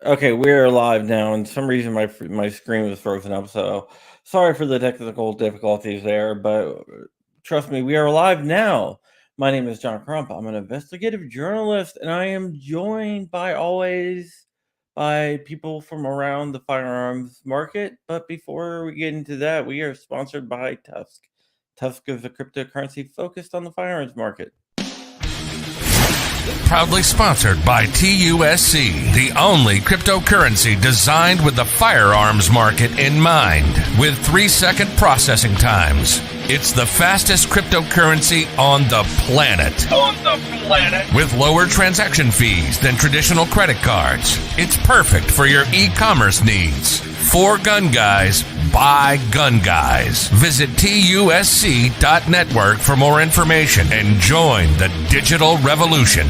Okay, we're live now, and for some reason my screen was frozen up. So sorry for the technical difficulties there, but trust me, we are live now. My name is John Crump. I'm an investigative journalist, and I am joined by always by people from around the firearms market. But before we get into that, we are sponsored by Tusk. Tusk is a cryptocurrency focused on the firearms market. Proudly sponsored by TUSC, the only cryptocurrency designed with the firearms market in mind, with 3-second processing times. It's the fastest cryptocurrency on the planet. With lower transaction fees than traditional credit cards. It's perfect for your e-commerce needs. For gun guys, by gun guys. Visit TUSC.network for more information and join the digital revolution.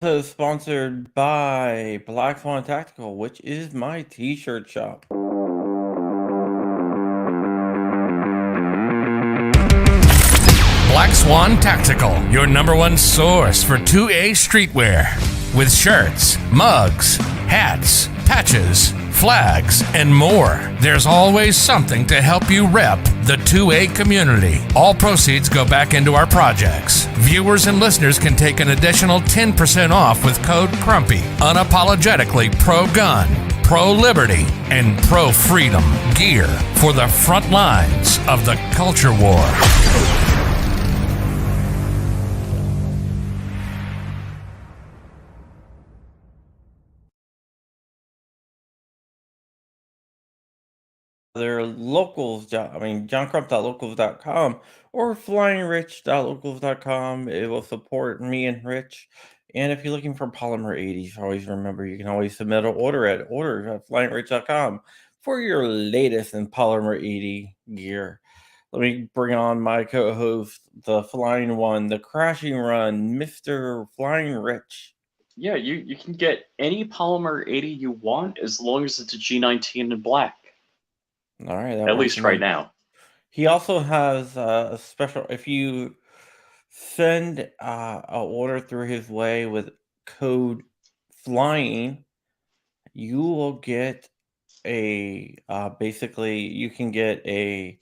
Also sponsored by Black Swan Tactical, which is my t-shirt shop. Black Swan Tactical, your number one source for 2A streetwear. With shirts, mugs, hats, patches, flags, and more. There's always something to help you rep the 2A community. All proceeds go back into our projects. Viewers and listeners can take an additional 10% off with code CRUMPY. Unapologetically pro-gun, pro-liberty, and pro-freedom gear for the front lines of the culture war. Their locals, johncrump.locals.com or flyingrich.locals.com. It will support me and Rich. And if you're looking for Polymer 80s, always remember you can always submit an order at order@flyingrich.com for your latest in Polymer 80 gear. Let me bring on my co-host, the flying one, the crashing run, Mr. Flying Rich. Yeah, you can get any Polymer 80 you want as long as it's a G19 in black. All right. At least right now. He also has a special, if you send an order through his way with code FLYING, you will get basically you can get a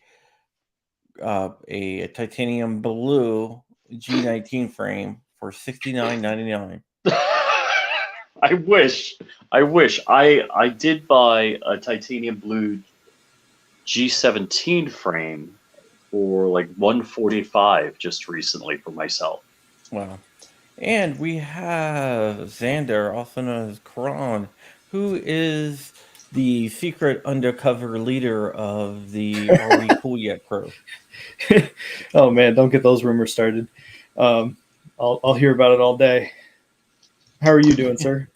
titanium blue G19 frame for $69.99. I wish. I did buy a titanium blue G17 frame for like $145 just recently for myself. Wow. And we have Xander, also known as Kron, who is the secret undercover leader of the Are We Cool Yet crew. Oh man, don't get those rumors started. I'll hear about it all day. How are you doing, sir?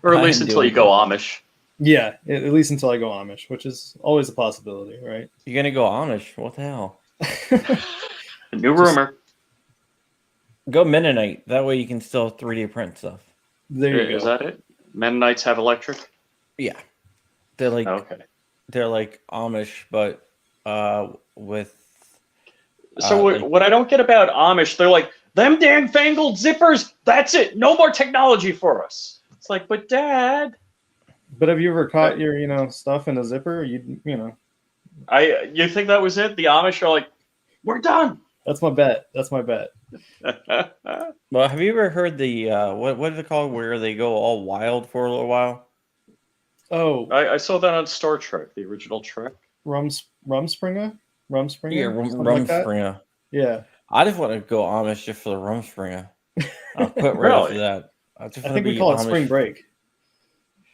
Or at least until you go Amish. Yeah, at least until I go Amish, which is always a possibility, right? You're going to go Amish? What the hell? New rumor. Go Mennonite. That way you can still 3D print stuff. There you go. Is that it? Mennonites have electric? Yeah. They're like Okay. They're like Amish, but with... So what I don't get about Amish, they're like, them dang fangled zippers, that's it. No more technology for us. It's like, but Dad... But have you ever caught your, stuff in a zipper? You know. You think that was it? The Amish are like, we're done. That's my bet. That's my bet. Well, have you ever heard the what is it called where they go all wild for a little while? Oh, I saw that on Star Trek, the original Trek. Rumspringa? Yeah, Something like that? Rumspringa. Yeah. I just want to go Amish just for the Rumspringa. I'll quit right after Really? that. I just I want to think we be call it Amish. spring break.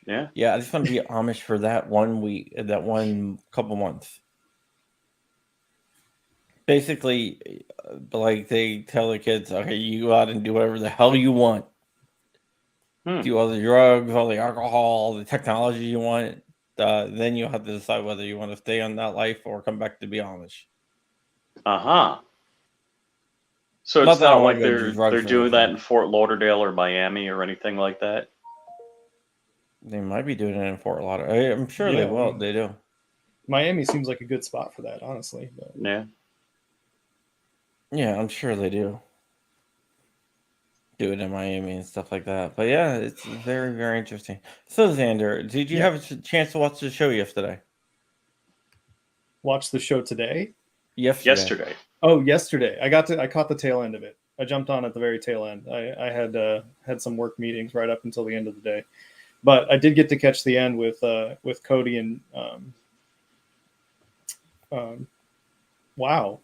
Yeah. Yeah, I just want to be Amish for that 1 week, that one couple months. Basically, like they tell the kids, okay, you go out and do whatever the hell you want. Do all the drugs, all the alcohol, all the technology you want. Then you'll have to decide whether you want to stay on that life or come back to be Amish. Uh-huh. So Not it's that I not want like to go do drugs they're or doing that anything. in Fort Lauderdale or Miami or anything like that. They might be doing it in Fort Lauderdale. I'm sure they Yeah, will. They do. Miami seems like a good spot for that, honestly. But Yeah. Yeah, I'm sure they do. Do it in Miami and stuff like that. But yeah, it's very, very interesting. So, Xander, did you Yeah. have a chance to watch the show yesterday? watch the show today. Yesterday. Oh, yesterday. I caught the tail end of it. I jumped on at the very tail end. I had some work meetings right up until the end of the day, but I did get to catch the end with Cody and wow,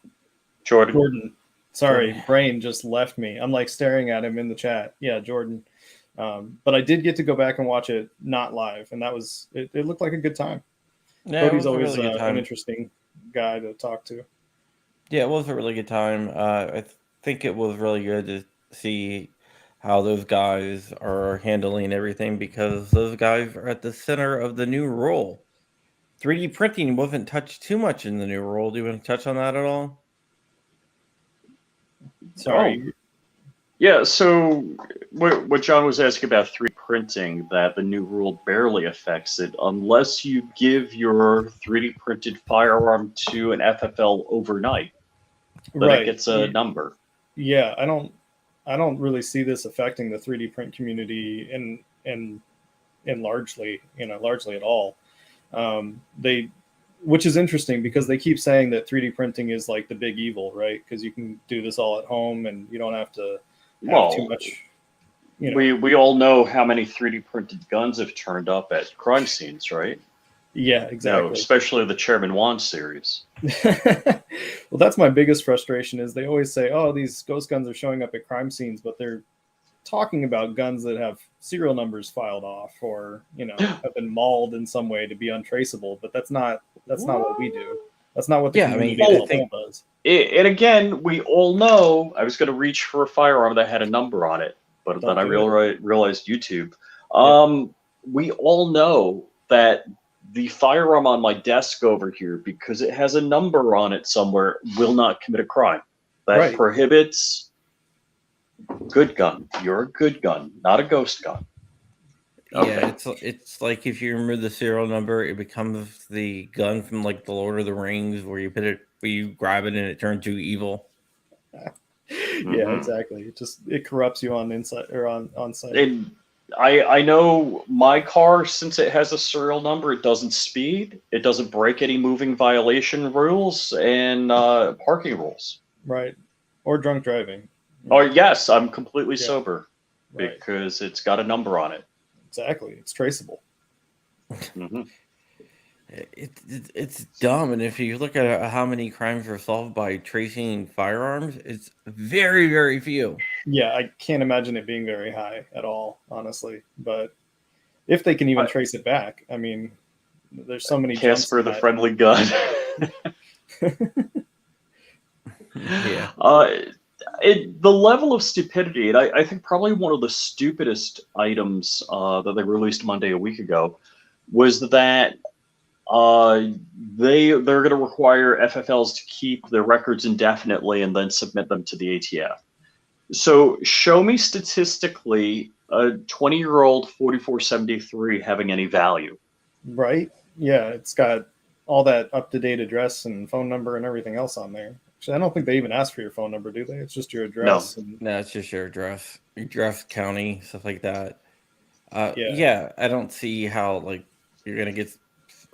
Jordan. Sorry, Jordan. brain just left me. I'm like staring at him in the chat. Yeah, Jordan. But I did get to go back and watch it not live, and it looked like a good time. Yeah, it Cody's was a always really good time. an interesting guy to talk to. Yeah, it was a really good time. I think it was really good to see how those guys are handling everything because those guys are at the center of the new rule. 3D printing wasn't touched too much in the new rule. Do you want to touch on that at all? Sorry. Yeah, so what John was asking about 3D printing, that the new rule barely affects it unless you give your 3D printed firearm to an FFL overnight. Then Right. it gets a number. Yeah, I don't really see this affecting the 3D print community in largely at all. Which is interesting because they keep saying that 3D printing is like the big evil, right? Because you can do this all at home and you don't have to have too much. We all know how many 3D printed guns have turned up at crime scenes, right? Yeah, exactly. Especially the Chairman Wan series. Well, that's my biggest frustration is they always say, oh, these ghost guns are showing up at crime scenes, but they're talking about guns that have serial numbers filed off or have been mauled in some way to be untraceable. But that's not what we do. That's not what the community as a whole does. And again, we all know. I was going to reach for a firearm that had a number on it, but then I realized YouTube. We all know that the firearm on my desk over here, because it has a number on it somewhere, will not commit a crime. That prohibits good gun. You're a good gun, not a ghost gun. Okay. Yeah, it's like if you remove the serial number, it becomes the gun from like the Lord of the Rings, where you grab it and it turns you evil. Yeah, exactly. It corrupts you on inside or on site. And I know my car, since it has a serial number, it doesn't speed, it doesn't break any moving violation rules and parking rules. Right. Or drunk driving. Oh yes, I'm completely sober because it's got a number on it. Exactly. It's traceable. It's dumb, and if you look at how many crimes are solved by tracing firearms, it's very, very few. Yeah, I can't imagine it being very high at all, honestly. But if they can even trace it back, I mean, there's so many. Casper the Friendly Gun. Yeah. The level of stupidity, and I think probably one of the stupidest items that they released Monday a week ago was that they're going to require FFLs to keep their records indefinitely and then submit them to the ATF. So show me statistically a 20-year-old 4473 having any value. Right? Yeah, it's got all that up-to-date address and phone number and everything else on there. Actually, I don't think they even ask for your phone number, do they? It's just your address. No, it's just your address, county, stuff like that. Yeah, I don't see how like you're gonna get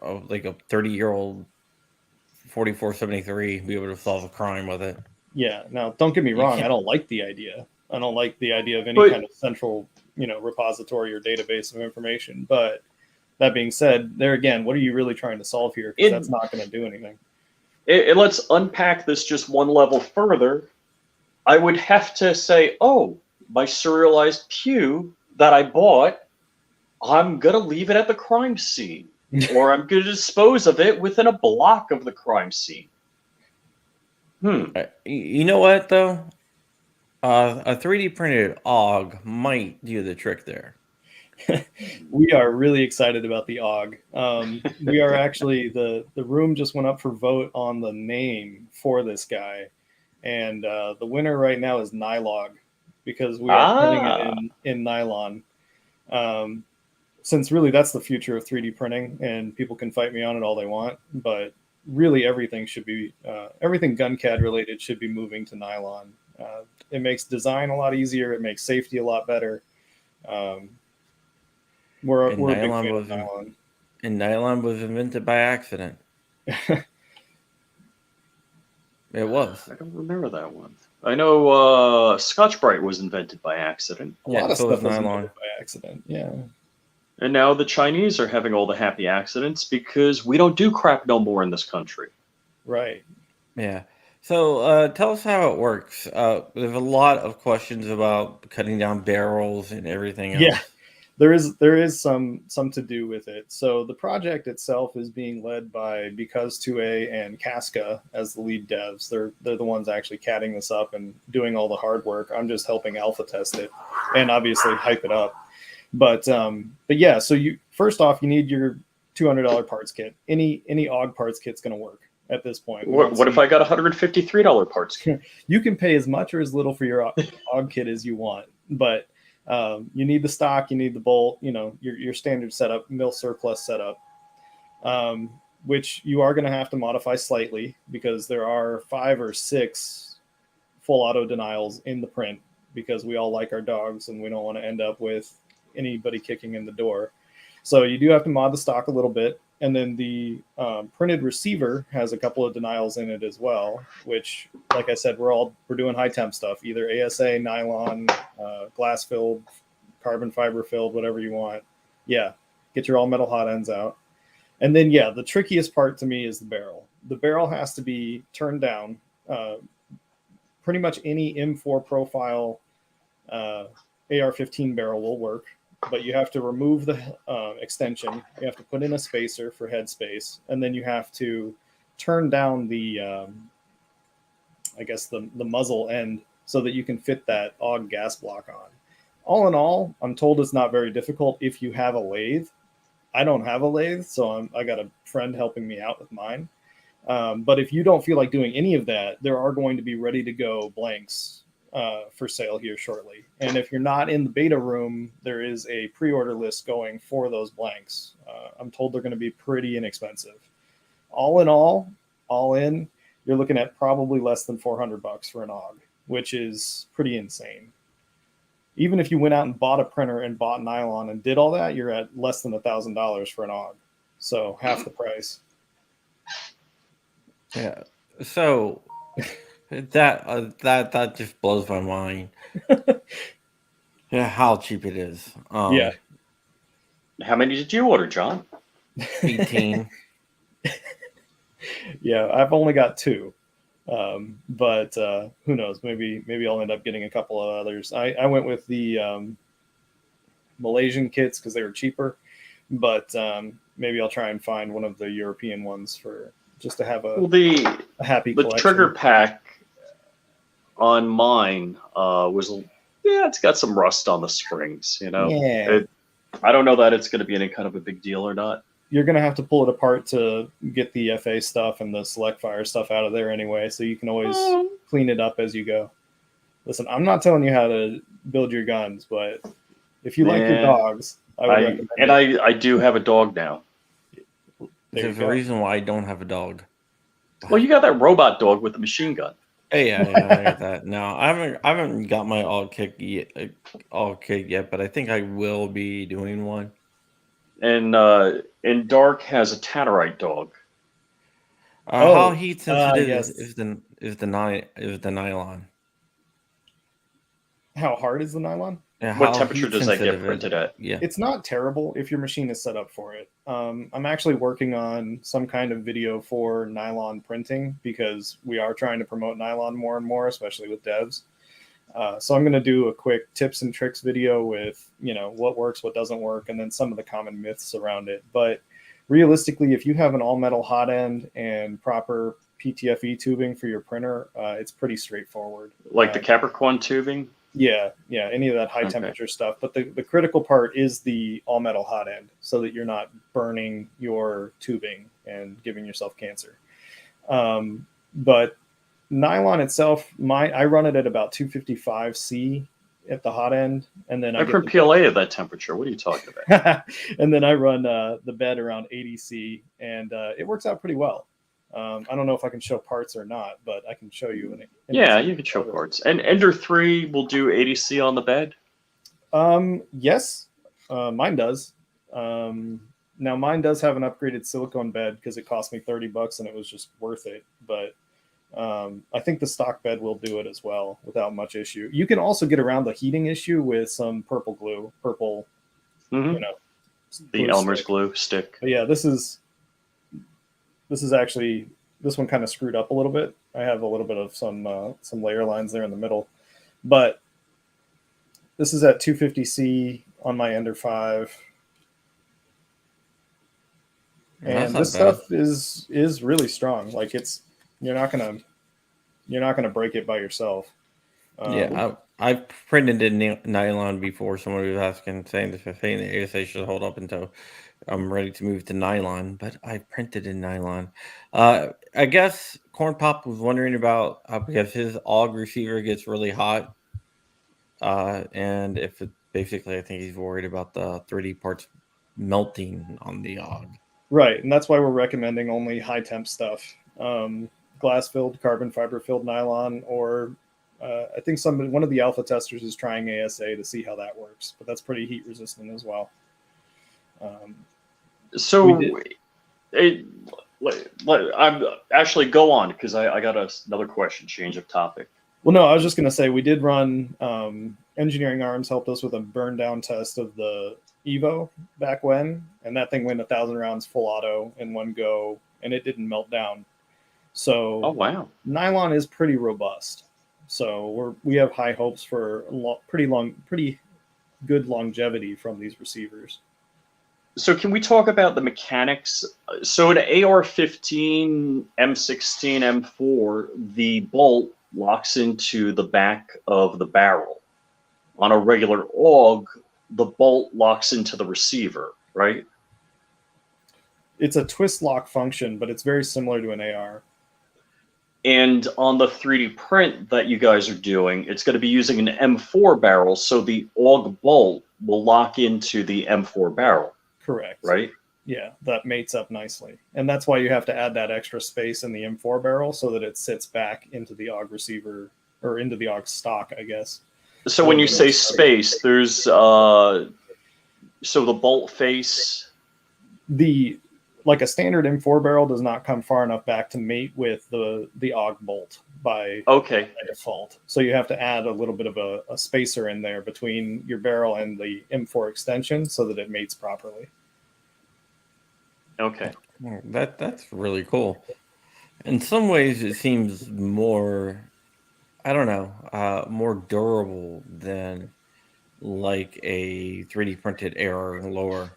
like a 30-year-old 4473 be able to solve a crime with it. Yeah. Now, don't get me You wrong. can't- I don't like the idea. I don't like the idea of any But- kind of central, repository or database of information. But that being said, there again, what are you really trying to solve here? Because that's not going to do anything. And let's unpack this just one level further. I would have to say, oh, my serialized pew that I bought, I'm going to leave it at the crime scene. Or I'm going to dispose of it within a block of the crime scene. You know what, though? A 3D printed AUG might do the trick there. We are really excited about the AUG. We are actually the room just went up for vote on the name for this guy, and the winner right now is Nylog, because we are printing it in nylon. Since really that's the future of 3D printing, and people can fight me on it all they want, but really everything should be everything GunCAD related should be moving to nylon. It makes design a lot easier. It makes safety a lot better. We're a big fan of nylon. And nylon was invented by accident. It was. I don't remember that one. I know Scotch-Brite was invented by accident. A lot of so stuff was was nylon. invented by accident. Yeah. And now the Chinese are having all the happy accidents because we don't do crap no more in this country. Right. Yeah. So tell us how it works. There's a lot of questions about cutting down barrels and everything else. Yeah. There is some to do with it. So the project itself is being led by Because2A and Casca as the lead devs. They're the ones actually catting this up and doing all the hard work. I'm just helping alpha test it and obviously hype it up. But yeah, so you first off you need your $200 parts kit. Any AUG parts kit's going to work at this point. What if I got $153 parts kit? You can pay as much or as little for your AUG kit as you want, but you need the stock, you need the bolt, your standard setup, mill surplus setup, which you are going to have to modify slightly because there are 5 or 6 full auto denials in the print because we all like our dogs and we don't want to end up with anybody kicking in the door. So you do have to mod the stock a little bit. And then the printed receiver has a couple of denials in it as well, which, like I said, we're doing high temp stuff, either ASA, nylon, glass filled, carbon fiber filled, whatever you want. Yeah, get your all metal hot ends out. And then, yeah, the trickiest part to me is the barrel. The barrel has to be turned down. Pretty much any M4 profile AR-15 barrel will work. But you have to remove the extension. You have to put in a spacer for head space, and then you have to turn down the, the muzzle end so that you can fit that AUG gas block on. All in all, I'm told it's not very difficult if you have a lathe. I don't have a lathe, so I got a friend helping me out with mine. But if you don't feel like doing any of that, there are going to be ready-to-go blanks for sale here shortly. And if you're not in the beta room, there is a pre-order list going for those blanks. I'm told they're going to be pretty inexpensive. All in, you're looking at probably less than $400 for an AUG, which is pretty insane. Even if you went out and bought a printer and bought nylon and did all that, you're at less than $1,000 for an AUG. So half the price. Yeah. So that just blows my mind. Yeah, how cheap it is. Yeah. How many did you order, John? 18. Yeah, I've only got 2. But who knows? Maybe I'll end up getting a couple of others. I went with the Malaysian kits because they were cheaper, but maybe I'll try and find one of the European ones for just to have a happy collection. The trigger pack on mine it's got some rust on the springs. Yeah. I don't know that it's going to be any kind of a big deal or not. You're going to have to pull it apart to get the FA stuff and the select fire stuff out of there anyway, so you can always clean it up as you go. Listen, I'm not telling you how to build your guns, but if you like your dogs, I would recommend it. I do have a dog now. There's a reason why I don't have a dog. Well, you got that robot dog with the machine gun. Hey, yeah, I got that. No, I haven't got my AUG kit yet, but I think I will be doing one. And Dark has a Tannerite dog. How heat sensitive yes. is is the nylon? How hard is the nylon? Yeah, What how temperature heat does that get sensitive is printed it? at? Yeah. It's not terrible if your machine is set up for it. I'm actually working on some kind of video for nylon printing because we are trying to promote nylon more and more, especially with devs. So I'm going to do a quick tips and tricks video with, what works, what doesn't work, and then some of the common myths around it. But realistically, if you have an all metal hot end and proper PTFE tubing for your printer, it's pretty straightforward. Like the Capricorn tubing? Yeah, any of that high temperature stuff. But the critical part is the all metal hot end so that you're not burning your tubing and giving yourself cancer. But nylon itself, I run it at about 255 C at the hot end, and then I print PLA at that temperature. What are you talking about? and then I run the bed around 80 C, and it works out pretty well. I don't know if I can show parts or not, but I can show you. Yeah, you can show parts. And Ender 3 will do 80 C on the bed? Yes, mine does. Now mine does have an upgraded silicone bed because it cost me $30 and it was just worth it. But I think the stock bed will do it as well without much issue. You can also get around the heating issue with some purple glue, the Elmer's glue stick. But yeah, this is actually, this one kind of screwed up a little bit. I have a little bit of some layer lines there in the middle, but this is at 250 C on my Ender 5. And this stuff is really strong. Like you're not gonna break it by yourself. I've printed in nylon before. Someone was asking, saying the ASA should hold up until I'm ready to move to nylon, but I printed in nylon. I guess Corn Pop was wondering about because his AUG receiver gets really hot, and if basically, I think he's worried about the 3D parts melting on the AUG. Right, and that's why we're recommending only high temp stuff, glass filled, carbon fiber filled nylon, or I think one of the alpha testers is trying ASA to see how that works, but that's pretty heat resistant as well. I'm actually go on because I got another question. Change of topic. Well, no, I was just going to say we did run Engineering Arms helped us with a burn down test of the Evo back when, and that thing went 1,000 rounds full auto in one go, and it didn't melt down. So, oh wow, nylon is pretty robust. So we have high hopes for pretty good longevity from these receivers. So can we talk about the mechanics? So an AR-15, M16, M4, the bolt locks into the back of the barrel. On a regular AUG, the bolt locks into the receiver, right? It's a twist lock function, but it's very similar to an AR. And on the 3D print that you guys are doing, it's going to be using an M4 barrel, so the AUG bolt will lock into the M4 barrel. Correct. Right? Yeah, that mates up nicely. And that's why you have to add that extra space in the M4 barrel so that it sits back into the AUG receiver, or into the AUG stock, I guess. So when you say space, there's so the bolt face, like a standard M4 barrel does not come far enough back to mate with the AUG bolt by default. So you have to add a little bit of a spacer in there between your barrel and the M4 extension so that it mates properly. Okay. That's really cool. In some ways, it seems more, I don't know, more durable than like a 3D printed AR and lower.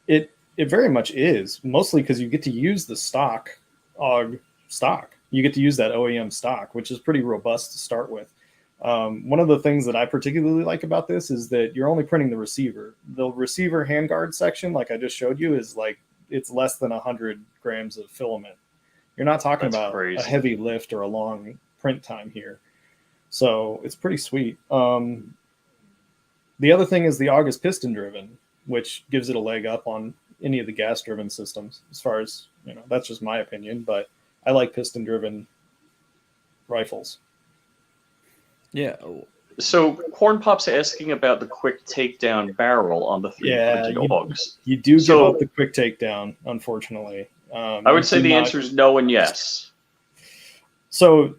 It very much is, mostly because you get to use the stock AUG stock. You get to use that OEM stock, which is pretty robust to start with. One of the things that I particularly like about this is that you're only printing the receiver. The receiver handguard section, like I just showed you, is like it's less than 100 grams of filament. You're not talking about a heavy lift or a long print time here. So it's pretty sweet. The other thing is the AUG is piston driven, which gives it a leg up on any of the gas driven systems. As far as, that's just my opinion, but I like piston driven rifles. Yeah. So Corn Pop's asking about the quick takedown barrel on the 3D printed AUGs. You do give up the quick takedown, unfortunately. I would say the answer is no and yes. So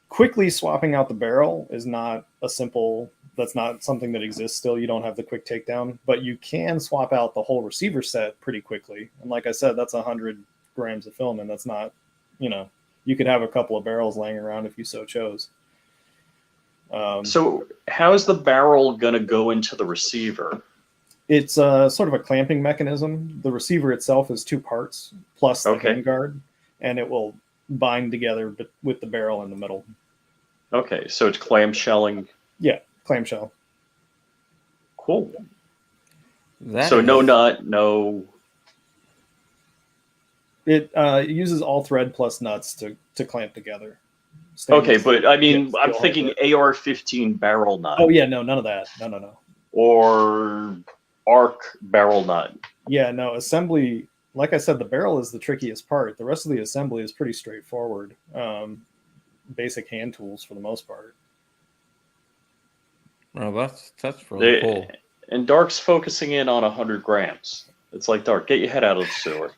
quickly swapping out the barrel is not a simple. That's not something that exists still. You don't have the quick takedown, but you can swap out the whole receiver set pretty quickly. And like I said, that's 100 grams of film, and that's not, you could have a couple of barrels laying around if you so chose. So how's the barrel going to go into the receiver? It's sort of a clamping mechanism. The receiver itself is 2 parts plus the handguard, and it will bind together with the barrel in the middle. Okay, so it's clamshelling. Yeah, clamshell. Cool. So no nut, no. It uses all thread plus nuts to clamp together. Okay, but I mean, I'm thinking AR-15 barrel nut. Oh yeah, no, none of that. No. Or arc barrel nut. Yeah, no, assembly, like I said, the barrel is the trickiest part. The rest of the assembly is pretty straightforward. Basic hand tools for the most part. Well, that's really cool. And Dark's focusing in on 100 grams. It's like, Dark, get your head out of the sewer.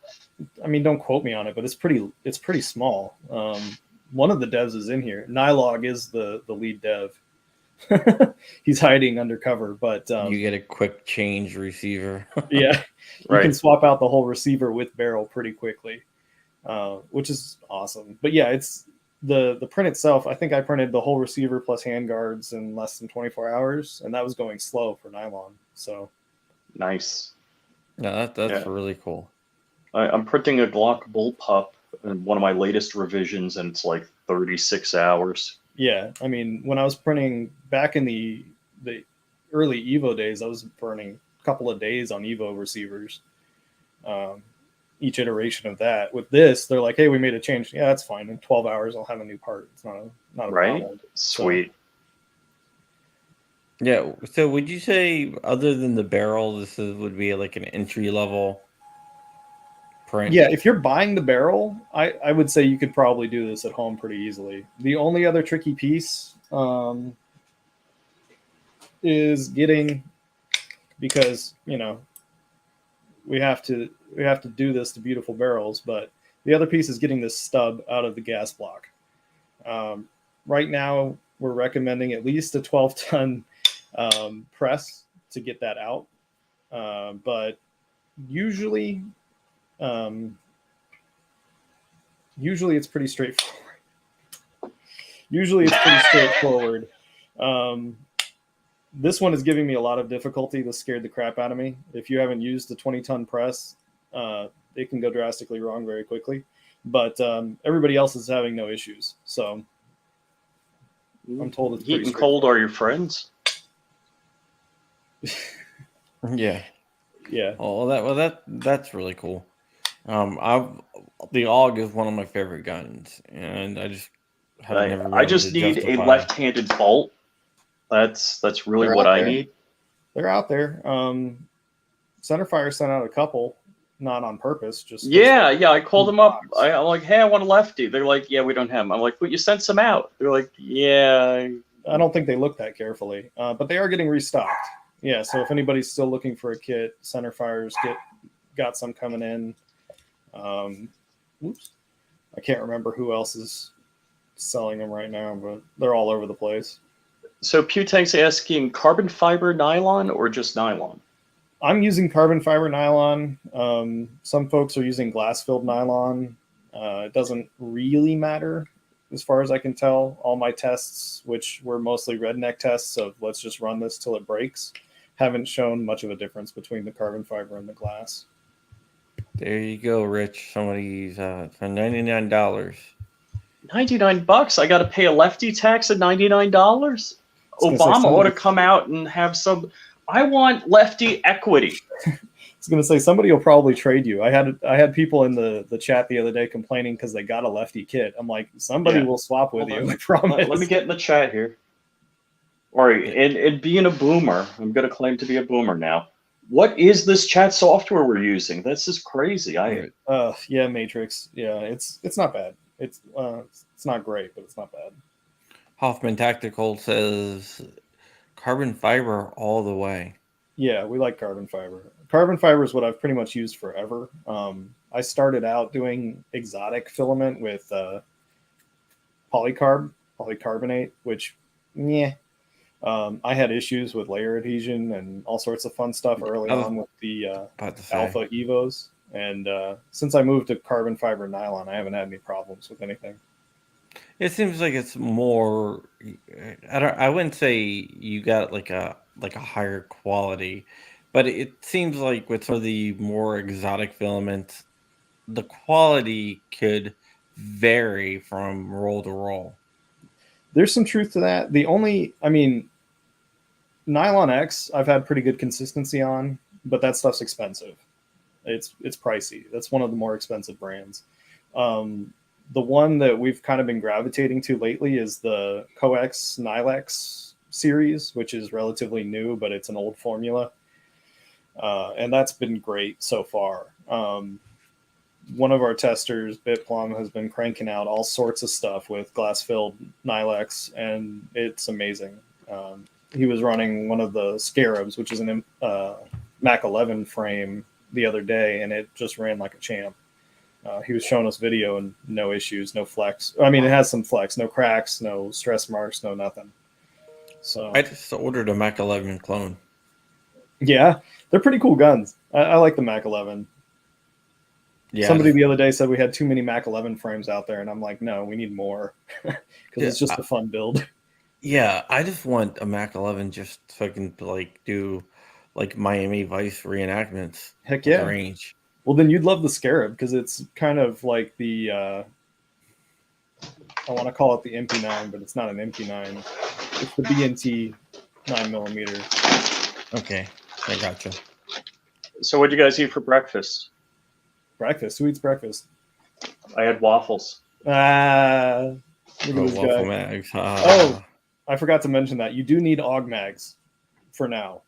I mean, don't quote me on it, but it's pretty small. One of the devs is in here. Nylog is the lead dev. He's hiding undercover, but you get a quick change receiver. Yeah, you can swap out the whole receiver with barrel pretty quickly, which is awesome. But yeah, it's the print itself. I think I printed the whole receiver plus handguards in less than 24 hours, and that was going slow for nylon. So nice. Yeah, that's really cool. I'm printing a Glock bullpup in one of my latest revisions, and it's like 36 hours. Yeah, I mean, when I was printing back in the early Evo days, I was burning a couple of days on Evo receivers. Each iteration of that. With this, they're like, "Hey, we made a change. Yeah, that's fine. In 12 hours, I'll have a new part. It's not a problem." Sweet. So, yeah. So, would you say, other than the barrel, this would be like an entry level print? Yeah, if you're buying the barrel, I would say you could probably do this at home pretty easily. The only other tricky piece is getting, because we have to do this to beautiful barrels, but the other piece is getting this stub out of the gas block. Right now, we're recommending at least a 12-ton press to get that out, but usually it's pretty straightforward. This one is giving me a lot of difficulty. This scared the crap out of me. If you haven't used the 20-ton press, it can go drastically wrong very quickly. But everybody else is having no issues. So I'm told it's heat and cold are your friends. Yeah. Yeah. That's really cool. The AUG is one of my favorite guns, and I just have never. I just need a left-handed bolt. That's really what I need. They're out there. Centerfire sent out a couple, not on purpose. Just yeah. I called them up. I'm like, hey, I want a lefty. They're like, yeah, we don't have them. I'm like, but you sent some out. They're like, yeah. I don't think they looked that carefully, but they are getting restocked. Yeah, so if anybody's still looking for a kit, Centerfire's got some coming in. I can't remember who else is selling them right now, but they're all over the place. So Putang's asking, carbon fiber nylon or just nylon? I'm using carbon fiber nylon. Some folks are using glass-filled nylon. It doesn't really matter as far as I can tell. All my tests, which were mostly redneck tests of let's just run this till it breaks, haven't shown much of a difference between the carbon fiber and the glass. There you go, Rich. Somebody's for $99. $99? I got to pay a lefty tax of $99? Obama ought to come out and have some. I want lefty equity. I was going to say, somebody will probably trade you. I had people in the chat the other day complaining because they got a lefty kit. I'm like, somebody will swap with you. I promise. Let me get in the chat here. All right, and being a boomer, I'm going to claim to be a boomer now. What is this chat software we're using? This is crazy. Yeah, Matrix. Yeah, it's not bad. It's not great, but it's not bad. Hoffman Tactical says carbon fiber all the way. Yeah, we like carbon fiber. Carbon fiber is what I've pretty much used forever. I started out doing exotic filament with polycarbonate, which, yeah. I had issues with layer adhesion and all sorts of fun stuff early on with the Alpha Evos. And since I moved to carbon fiber nylon, I haven't had any problems with anything. It seems like it's more. I wouldn't say you got like a higher quality, but it seems like with some of the more exotic filaments, the quality could vary from roll to roll. There's some truth to that. Nylon X, I've had pretty good consistency on, but that stuff's expensive. It's pricey. That's one of the more expensive brands. The one that we've kind of been gravitating to lately is the Coex Nylex series, which is relatively new, but it's an old formula. And that's been great so far. One of our testers, BitPlum, has been cranking out all sorts of stuff with glass-filled Nylex, and it's amazing. He was running one of the Scarabs, which is an Mac 11 frame, the other day, and it just ran like a champ. He was showing us video and no issues, no flex. I mean, it has some flex, no cracks, no stress marks, no nothing. So I just ordered a Mac 11 clone. Yeah, they're pretty cool guns. I like the Mac 11. Yeah. Somebody the other day said we had too many Mac 11 frames out there, and I'm like, no, we need more because it's just a fun build. Yeah, I just want a Mac 11 just so I can do Miami Vice reenactments. Heck yeah, range. Well, then you'd love the Scarab because it's kind of like the I want to call it the MP9, but it's not an MP9. It's the BNT 9mm. Okay, I gotcha. So what did you guys eat for breakfast? Breakfast? Who eats breakfast? I had waffles. Look at this guy. Mags. Oh, I forgot to mention that. You do need AUG mags for now.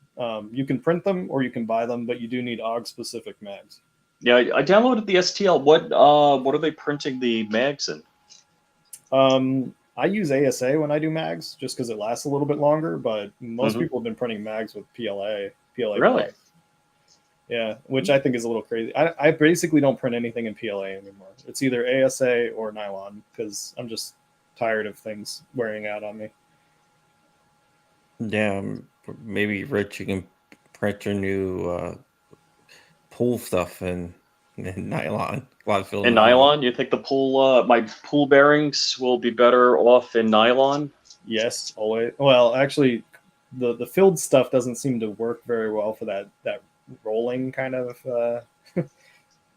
You can print them or you can buy them, but you do need AUG-specific mags. Yeah, I downloaded the STL. What are they printing the mags in? I use ASA when I do mags just because it lasts a little bit longer, but most people have been printing mags with PLA. Really? Plus. Yeah, which I think is a little crazy. I basically don't print anything in PLA anymore. It's either ASA or nylon because I'm just tired of things wearing out on me. Yeah, maybe Rich, you can print your new pool stuff in nylon. In nylon? You think the pool, my pool bearings will be better off in nylon? Yes, always. Well, actually, the filled stuff doesn't seem to work very well for that rolling kind of.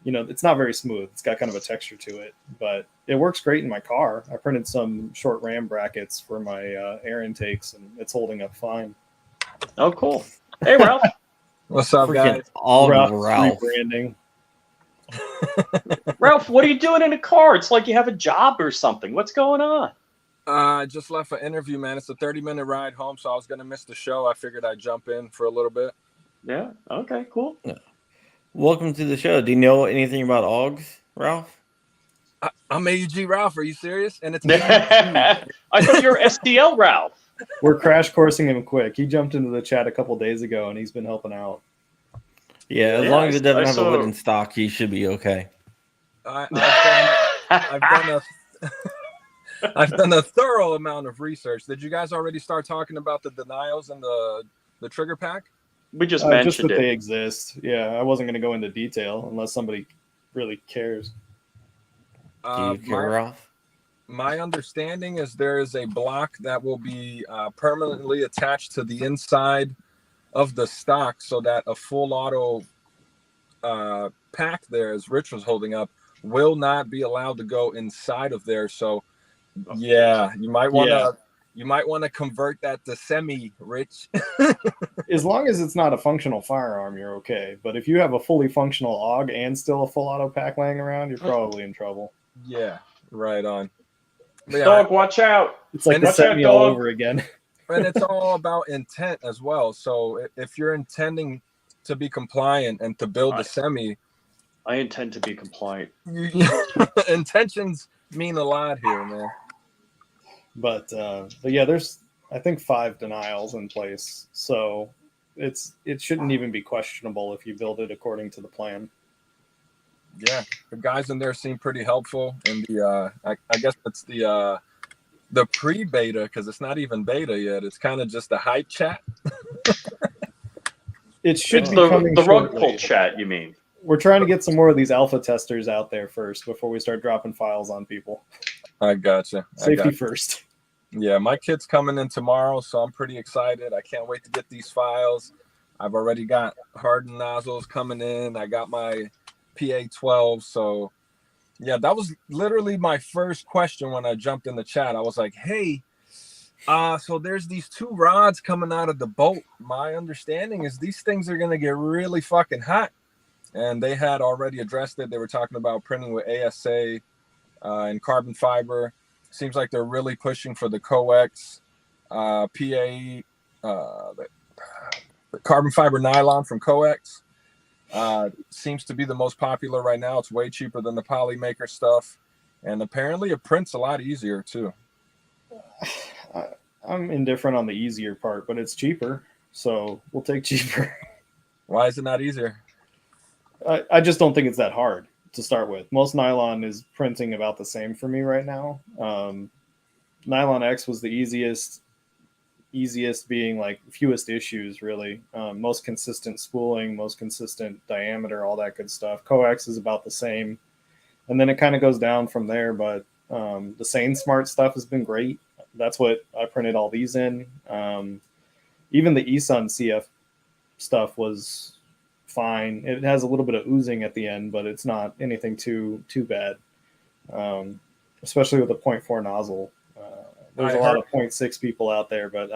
It's not very smooth. It's got kind of a texture to it, but it works great in my car. I printed some short ram brackets for my air intakes, and it's holding up fine. Oh, cool. Hey, Ralph. What's up, guys? Ralph. Rebranding. Ralph, what are you doing in a car? It's like you have a job or something. What's going on? I just left an interview, man. It's a 30-minute ride home, so I was going to miss the show. I figured I'd jump in for a little bit. Yeah. Okay, cool. Yeah. Welcome to the show. Do you know anything about AUGs, Ralph? I'm AUG Ralph. Are you serious? And it's I thought you were STL Ralph. We're crash coursing him quick. He jumped into the chat a couple days ago, and he's been helping out. Yeah, as long as it doesn't have a wooden stock, he should be okay. I've done a thorough amount of research. Did you guys already start talking about the denials and the trigger pack? We just mentioned just that it. They exist. Yeah, I wasn't going to go into detail unless somebody really cares. Do you care, Ralph? My understanding is there is a block that will be permanently attached to the inside of the stock so that a full auto pack there, as Rich was holding up, will not be allowed to go inside of there. So yeah, you might want to convert that to semi, Rich. As long as it's not a functional firearm, you're okay. But if you have a fully functional AUG and still a full auto pack laying around, you're probably in trouble. Yeah, right on. Yeah, dog, watch out. It's like the semi all over again. And it's all about intent as well. So if you're intending to be compliant and to build the semi, I intend to be compliant. Intentions mean a lot here, man. But yeah, there's I think 5 denials in place, so it shouldn't even be questionable if you build it according to the plan. Yeah, the guys in there seem pretty helpful, and I guess it's the the pre-beta, because it's not even beta yet. It's kind of just a hype chat. It should It's be the coming rug shortly. pull chat, you mean? We're trying to get some more of these alpha testers out there first before we start dropping files on people. I gotcha. Safety first. Yeah, my kid's coming in tomorrow, so I'm pretty excited. I can't wait to get these files. I've already got hardened nozzles coming in. I got my PA12. So, yeah, that was literally my first question when I jumped in the chat. I was like, hey, so there's these 2 rods coming out of the boat. My understanding is these things are going to get really fucking hot. And they had already addressed it. They were talking about printing with ASA and carbon fiber. Seems like they're really pushing for the coax, PA, the carbon fiber nylon from coax. Seems to be the most popular right now. It's way cheaper than the polymaker stuff. And apparently it prints a lot easier too. I'm indifferent on the easier part, but it's cheaper, so we'll take cheaper. Why is it not easier? I just don't think it's that hard to start with. Most nylon is printing about the same for me right now. Nylon X was the easiest being like fewest issues, really. Most consistent spooling, most consistent diameter, all that good stuff. Coax is about the same. And then it kind of goes down from there, but the Sane Smart stuff has been great. That's what I printed all these in. Even the eSun CF stuff was fine. It has a little bit of oozing at the end, but it's not anything too bad. Especially with a 0.4 nozzle. There's a lot of 0.6 people out there, but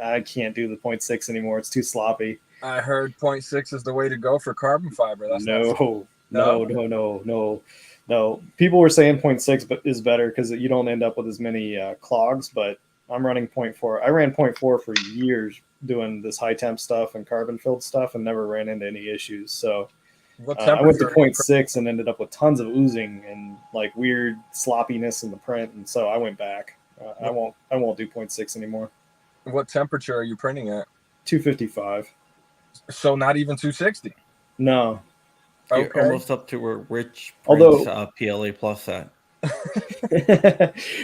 I can't do the 0.6 anymore. It's too sloppy. I heard 0.6 is the way to go for carbon fiber. That's no. People were saying 0.6 but is better because you don't end up with as many clogs, but I'm running 0.4. I ran 0.4 for years doing this high temp stuff and carbon filled stuff and never ran into any issues. So I went to 0.6 and ended up with tons of oozing and like weird sloppiness in the print, and so I went back. I won't do 0.6 anymore. What temperature are you printing at? 255. So not even 260. No. You're almost up to where Rich prints PLA plus at.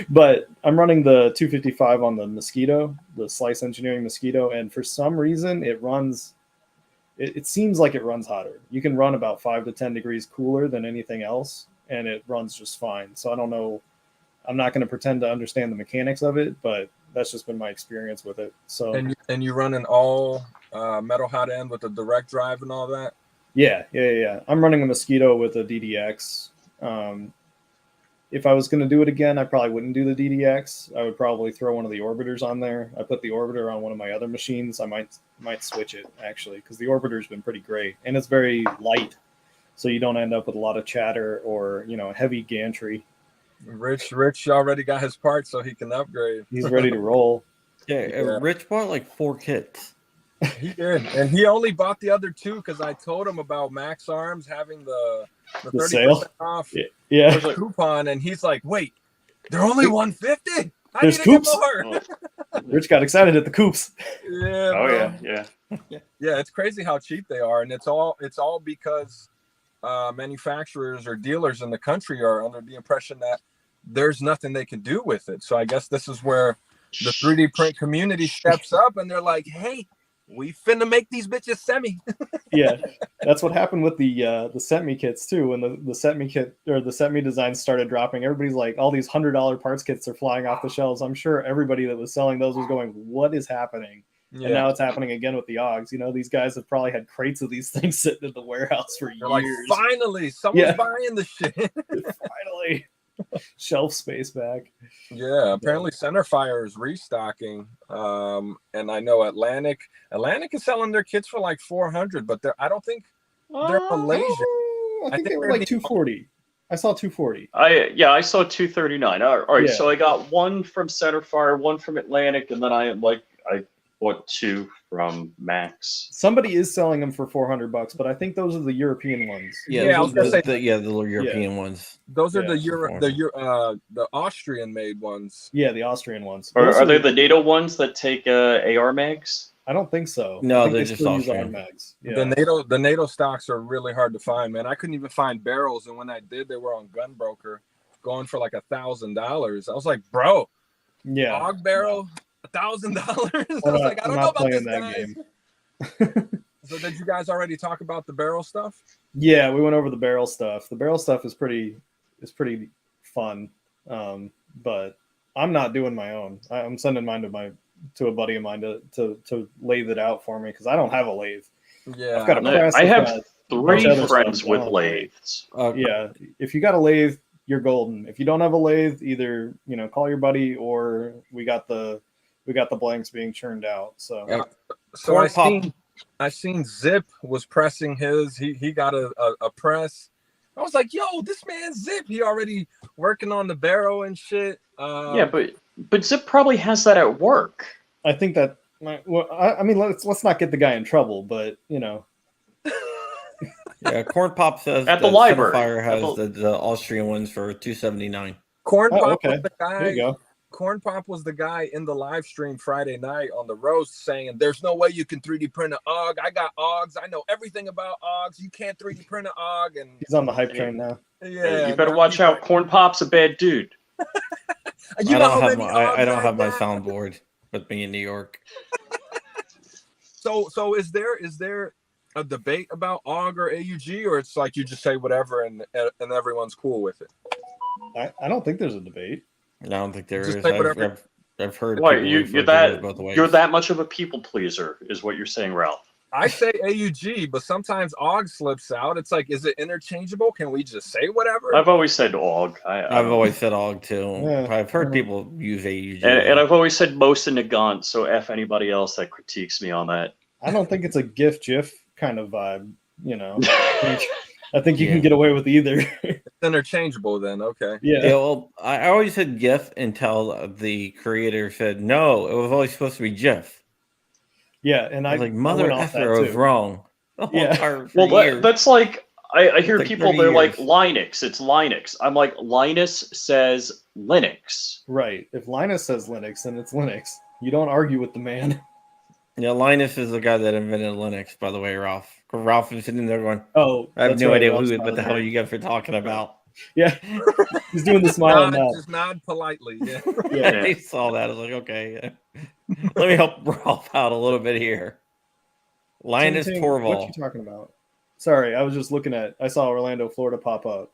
But I'm running the 255 on the Mosquito, the Slice Engineering Mosquito, and for some reason it runs. It seems like it runs hotter. You can run about 5 to 10 degrees cooler than anything else, and it runs just fine. So I don't know. I'm not going to pretend to understand the mechanics of it, but that's just been my experience with it. So and you run an all metal hot end with a direct drive and all that. Yeah. I'm running a Mosquito with a DDX. If I was going to do it again, I probably wouldn't do the DDX. I would probably throw one of the orbiters on there. I put the orbiter on one of my other machines. I might switch it actually because the orbiter's been pretty great and it's very light, so you don't end up with a lot of chatter or heavy gantry. Rich already got his part, so he can upgrade. He's ready to roll. Yeah, Rich bought like 4 kits. He did, and he only bought the other 2 because I told him about Max Arms having the 30% off coupon, and he's like, "Wait, they're only 150? There's coops." Rich got excited at the coops. Yeah. Oh yeah. Yeah, it's crazy how cheap they are, and it's all because manufacturers or dealers in the country are under the impression that there's nothing they can do with it. So I guess this is where the 3D print community steps up, and they're like, "Hey, we finna make these bitches semi." Yeah, that's what happened with the semi kits too. When the semi kit or the semi designs started dropping, everybody's like, all these $100 parts kits are flying off the shelves. I'm sure everybody that was selling those was going, "What is happening?" Yeah. And now it's happening again with the AUGs. These guys have probably had crates of these things sitting in the warehouse for years. Like, finally, someone's buying the shit. Finally. Shelf space back. Yeah, apparently Centerfire is restocking. And I know Atlantic is selling their kits for like 400, but I don't think they're Malaysian. I think they were like 240. I saw 240. I saw 239. All right, so I got one from Centerfire, one from Atlantic, and then I bought 2 from Max. Somebody is selling them for $400, but I think those are the European ones. Yeah, I was gonna say the European ones. Those are the Austrian made ones. Yeah, the Austrian ones. Are they the NATO ones that take AR mags? I don't think so. No, they're just Austrian mags. Yeah. The NATO stocks are really hard to find, man. I couldn't even find barrels, and when I did, they were on Gunbroker, going for like $1,000. I was like, bro, Yeah. Og barrel, $1,000. I was like, I don't know about this guy. So did you guys already talk about the barrel stuff? Yeah, we went over the barrel stuff. The barrel stuff is pretty fun, but I'm not doing my own. I'm sending mine to a buddy of mine to lathe it out for me because I don't have a lathe. Yeah, I've got a press. I have bunch 3 of other friends stuff. with lathes. Yeah, if you got a lathe, you're golden. If you don't have a lathe, either call your buddy or we got the blanks being churned out. So I seen Zip was pressing his. He got a press. I was like, yo, this man Zip, he already working on the barrel and shit. Yeah, but Zip probably has that at work. I think that. Well, I mean, let's not get the guy in trouble, but Yeah, Corn Pop says At the that library. Fire has the Austrian ones for $279. Corn Pop okay. was the guy. There you go. Corn Pop was the guy in the live stream Friday night on the roast saying, "There's no way you can 3D print an AUG. I got AUGs. I know everything about AUGs. You can't 3D print an AUG." And He's on the hype train now. yeah, You better watch out. Corn Pop's a bad dude. I don't have my soundboard with me in New York. So is there a debate about AUG or AUG, or it's like you just say whatever and everyone's cool with it? I don't think there's a debate. I don't think there Just is. say whatever. I've heard. Why people you're refer to it both ways. that much of a people pleaser, is what you're saying, Ralph. I say AUG, but sometimes AUG slips out. It's like, is it interchangeable? Can we just say whatever? I've always said AUG. I've always said AUG too. Yeah. I've heard people use AUG. And I've always said most in Nagant, so F anybody else that critiques me on that. I don't think it's a GIF kind of vibe. I think you can get away with either. It's interchangeable then. Okay. Yeah. Well, I always said GIF until the creator said no. It was always supposed to be GIF. Yeah, and I was like, mother went off that effer, I was too. wrong. Yeah. Well, that's like I hear Like people. 30 They're like years. Linux. It's Linux. I'm like, Linus says Linux. Right. If Linus says Linux, then it's Linux. You don't argue with the man. Yeah, Linus is the guy that invented Linux, by the way, Ralph. Ralph is sitting there going, Oh, I have that's no right, idea Ralph's what the not hell there. you guys are talking about. Yeah. He's doing the smile now. Just nod politely. Yeah. Yeah. I saw that. I was like, okay, let me help Ralph out a little bit here. Linus Ting, Torvald. what you talking about? Sorry, I was just looking at. I saw Orlando, Florida pop up.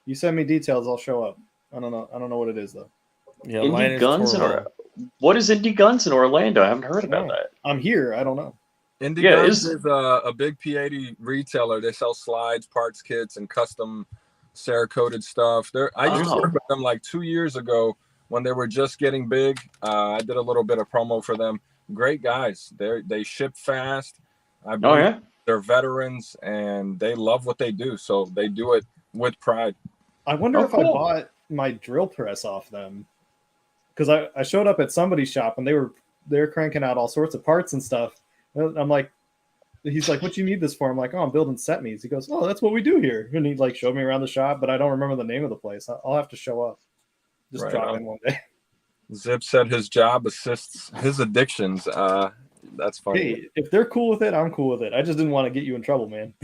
You send me details, I'll show up. I don't know what it is though. Yeah, Indie Linus Guns Torvald. what is Indie Guns in Orlando? I haven't heard about that. I'm here. I don't know. Indy Yeah, Guns is a big P80 retailer. They sell slides, parts kits, and custom Cerakoted stuff. I used to work with them like 2 years ago when they were just getting big. I did a little bit of promo for them. Great guys. They ship fast. They're veterans and they love what they do, so they do it with pride. I wonder if I bought my drill press off them because I showed up at somebody's shop and they're cranking out all sorts of parts and stuff. I'm like, he's like, what you need this for? I'm like, oh, I'm building set meets. He goes, oh, that's what we do here. And he like showed me around the shop, but I don't remember the name of the place. I'll have to show up. Just Right drop on. in one day. Zip said his job assists his addictions. That's funny. Hey, if they're cool with it, I'm cool with it. I just didn't want to get you in trouble, man.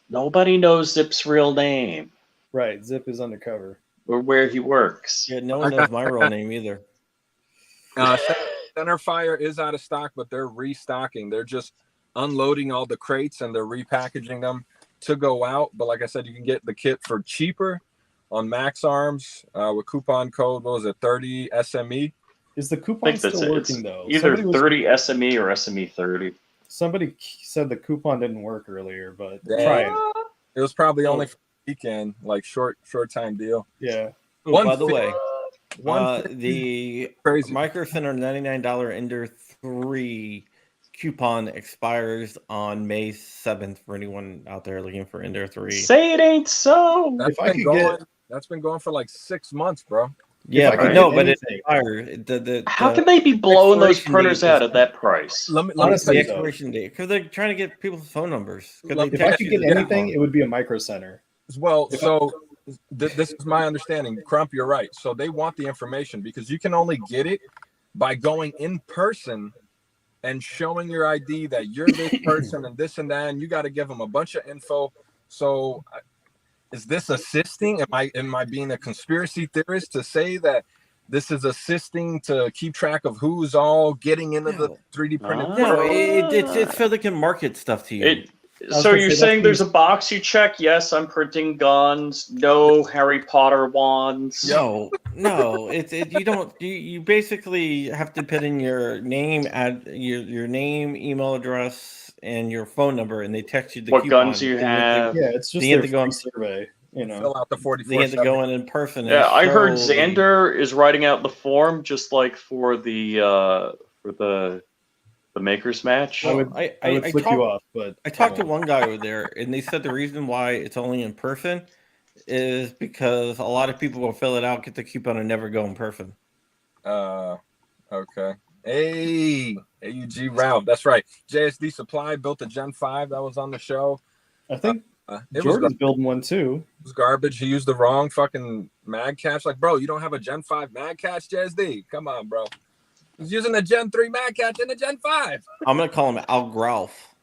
Nobody knows Zip's real name Right. Zip is undercover. or where he works. Yeah, no one knows my real name either. Center Fire is out of stock, but they're restocking. They're just unloading all the crates and they're repackaging them to go out. But like I said, you can get the kit for cheaper on Max Arms with coupon code. What was it? 30 SME. Is the I coupon think that's still it. working It's though? either Somebody 30 SME or SME 30. Somebody said the coupon didn't work earlier, but Yeah. try it. It was probably only for the weekend, like short time deal. Yeah. Oh, by the way, $150 the crazy. Micro Center $99 Ender 3 coupon expires on May 7th for anyone out there looking for Ender 3. Say it ain't so. That's If I been could going. get- That's been going for like 6 months, bro. Yeah, I but could no, get but it anything- expires. How can they be blowing those expiration printers date out is- at that price? Let me Honestly, the say though, expiration date because they're trying to get people's phone numbers. 'Cause If they if I text could you get the anything, coupon. it would be a micro center. well. So this is my understanding. Crump, you're right. So they want the information because you can only get it by going in person and showing your ID that you're this person and this and that, and you got to give them a bunch of info. So is this assisting? Am I being a conspiracy theorist to say that this is assisting to keep track of who's all getting into the No. 3D printed. No, it's so they can market stuff to you. So you're saying there's a box you check? Yes, I'm printing guns. No Harry Potter wands. No, you don't. You basically have to put in your name, your name, email address, and your phone number, and they text you the What coupon. guns you And have. Yeah, it's just They have their to go free on- survey. You know, Fill out the They 44. have to go in person. And Yeah, I heard show the- Xander is writing out the form just like for the makers match. I would flip you off, but I talked to one guy over there, and they said the reason why it's only in person is because a lot of people will fill it out, get the coupon, and never go in person. Okay. Hey, AUG Ralph. That's right. JSD Supply built a Gen 5 that was on the show. I think It Jordan's building one too. was garbage. He used the wrong fucking mag catch. Like, bro, you don't have a Gen 5 mag catch, JSD? Come on, bro. He's using a Gen 3 mag catch and a Gen 5. I'm gonna call him Al Ralph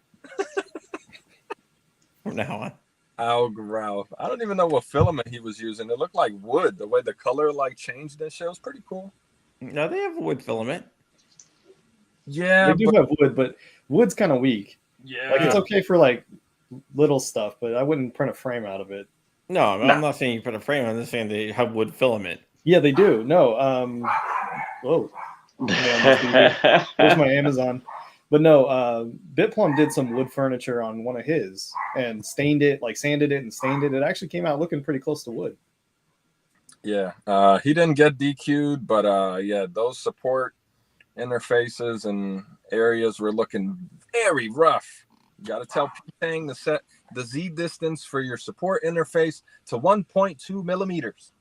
from now on. Al Ralph. I don't even know what filament he was using. It looked like wood. The way the color like changed and shit was pretty cool. No, they have wood filament. Yeah, They do have wood, but wood's kind of weak. yeah. Like it's okay for like little stuff, but I wouldn't print a frame out of it. No, I'm not saying you put a frame on. I'm just saying they have wood filament. Yeah, they do. No, whoa. Yeah, there's my Amazon. But no, Bitplum did some wood furniture on one of his and stained it, like sanded it and stained it. It actually came out looking pretty close to wood. Yeah, he didn't get DQ'd, but yeah, those support interfaces and areas were looking very rough. You got to tell P-Tang to set the Z distance for your support interface to 1.2 millimeters.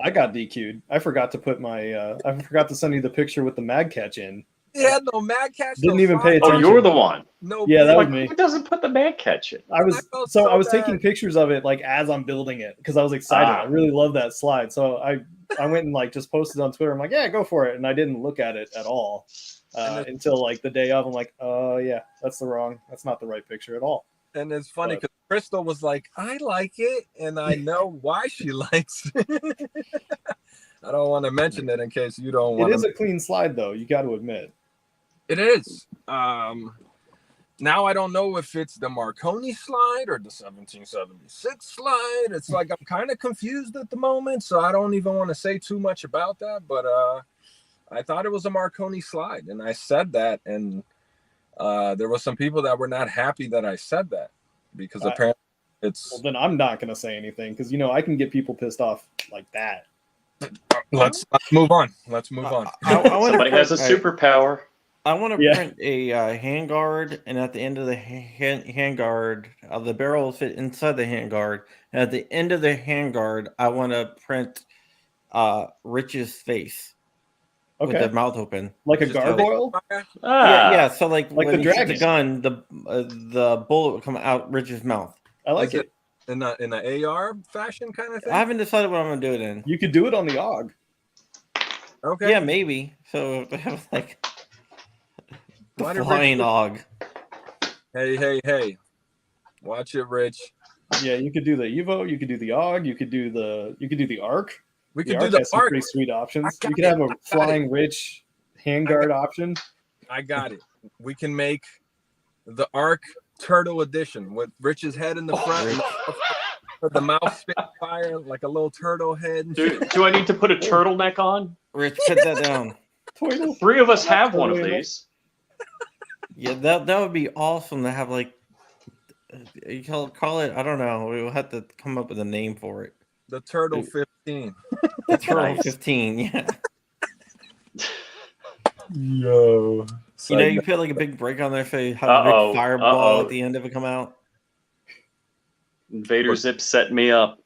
I got DQ'd. I forgot to put my I forgot to send you the picture with the mag catch in. It had no mag catch. Didn't no even fire. pay Oh, attention. you were the one. No. Yeah, that was Like, me. who doesn't put the man catch in? I was I felt so so I was bad. taking pictures of it like as I'm building it because I was excited. I really love that slide. So I went and like just posted on Twitter. I'm like, yeah, go for it. And I didn't look at it at all until like the day of. I'm like, oh yeah, that's not the right picture at all. And it's funny because Crystal was like, I like it, and I know why she likes it. I don't want to mention it in case you don't want It is a clean slide though. You got to admit. It is. Now I don't know if it's the Marconi slide or the 1776 slide. It's like I'm kind of confused at the moment, so I don't even want to say too much about that. But I thought it was a Marconi slide, and I said that, and there were some people that were not happy that I said that because apparently it's. Well, then I'm not going to say anything because I can get people pissed off like that. Let's move on. Let's move on. Somebody has a superpower. I want to print a handguard, and at the end of the handguard, the barrel will fit inside the handguard. And at the end of the handguard, I want to print Rich's face with the mouth open, like a Just gargoyle. Yeah. So like Like when the you shoot dragon. the gun, the bullet will come out Rich's mouth. I like Is it. in the AR fashion kind of thing. I haven't decided what I'm gonna do it in. You could do it on the AUG. Okay. Yeah, maybe. So like the Why did flying Rich- og. Hey. Watch it, Rich. Yeah, you could do the Evo. You could do the AUG. You could do the ARC. We The could do ARC the has some arc. pretty sweet options. I You got could have it. a flying rich handguard option. I got it. We can make the arc turtle edition with Rich's head in the front, and the mouth spit fire like a little turtle head. And shit. Do I need to put a turtleneck on? Rich, put that down. Toidle. 3 of us have one of these. Yeah, that would be awesome to have like you call it. I don't know. We'll have to come up with a name for it. The turtle 15. The Turtle Nice. 15. Yeah. Yo. You put like a big break on there so you have a Uh-oh, big fireball uh-oh. at the end of it come out. Invader Zip set me up.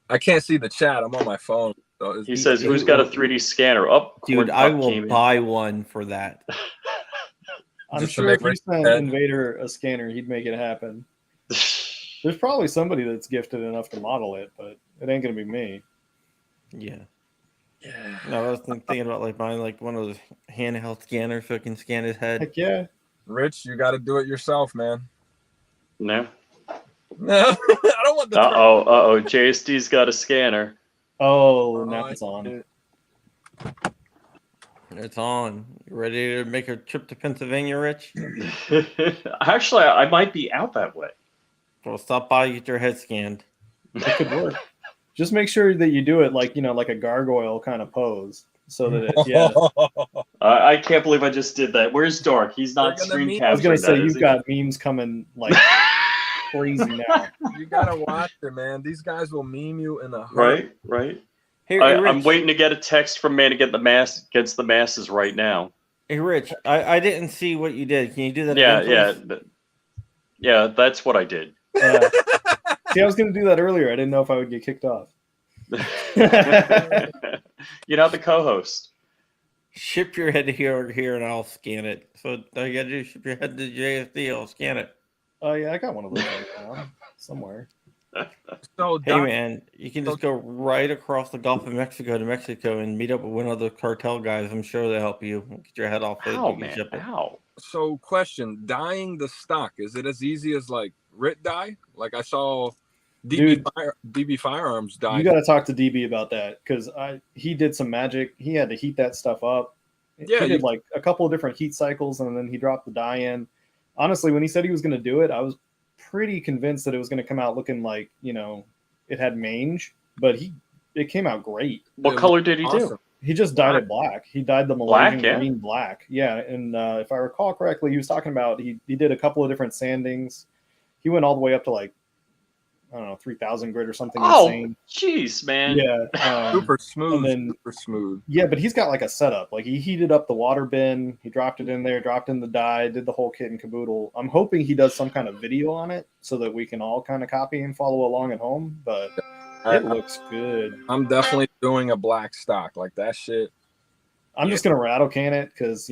I can't see the chat. I'm on my phone. So He says, "Who's got a 3D scanner?" Up, Dude, I will buy one for that. I'm Just to sure if make you Rich sent head. Invader a scanner, he'd make it happen. There's probably somebody that's gifted enough to model it, but it ain't gonna be me. Yeah. Yeah. No, I was thinking about like buying like one of those handheld scanners so it can scan his head. Heck yeah. Rich, you got to do it yourself, man. No. No, I don't want the Uh oh. JSD's got a scanner. Oh, now it's on. It. It's on. You ready to make a trip to Pennsylvania, Rich? Actually, I might be out that way. Well, stop by, get your head scanned. It could work. Just make sure that you do it like, like a gargoyle kind of pose. So that I can't believe I just did that. Where's Dark? He's not screen capturing. I was gonna say that, you've got memes coming like crazy now. You gotta watch it, man. These guys will meme you in a heart. Right. Hey, I'm waiting to get a text from Man against the masses right now. Hey, Rich, I didn't see what you did. Can you do that again, please? Yeah, that's what I did. See, I was going to do that earlier. I didn't know if I would get kicked off. You're not the co-host. Ship your head here, and I'll scan it. So all you gotta do is ship your head to JSD. I'll scan it. Oh yeah, I got one of those right now somewhere. So, Hey man, you can just go right across the Gulf of Mexico to Mexico and meet up with one of the cartel guys. I'm sure they'll help you get your head off it. Ow, man. Ow. So, question: dyeing the stock, is it as easy as like RIT dye? Like I saw DB Firearms dye. You got to talk to DB about that because he did some magic. He had to heat that stuff up. Yeah, he did like a couple of different heat cycles, and then he dropped the dye in. Honestly, when he said he was going to do it, I was pretty convinced that it was going to come out looking like it had mange, but it came out great. What color did he do? He just dyed it black. He dyed the Malaysian green black. Yeah, and if I recall correctly, he was talking about he did a couple of different sandings. He went all the way up to like, I don't know, 3,000 grit or something insane. Jeez, man. Yeah. Super smooth. Yeah, but he's got like a setup. Like he heated up the water bin, he dropped it in there, dropped in the dye, did the whole kit and caboodle. I'm hoping he does some kind of video on it so that we can all kind of copy and follow along at home, but it looks good. I'm definitely doing a black stock like that shit. I'm just going to rattle can it because,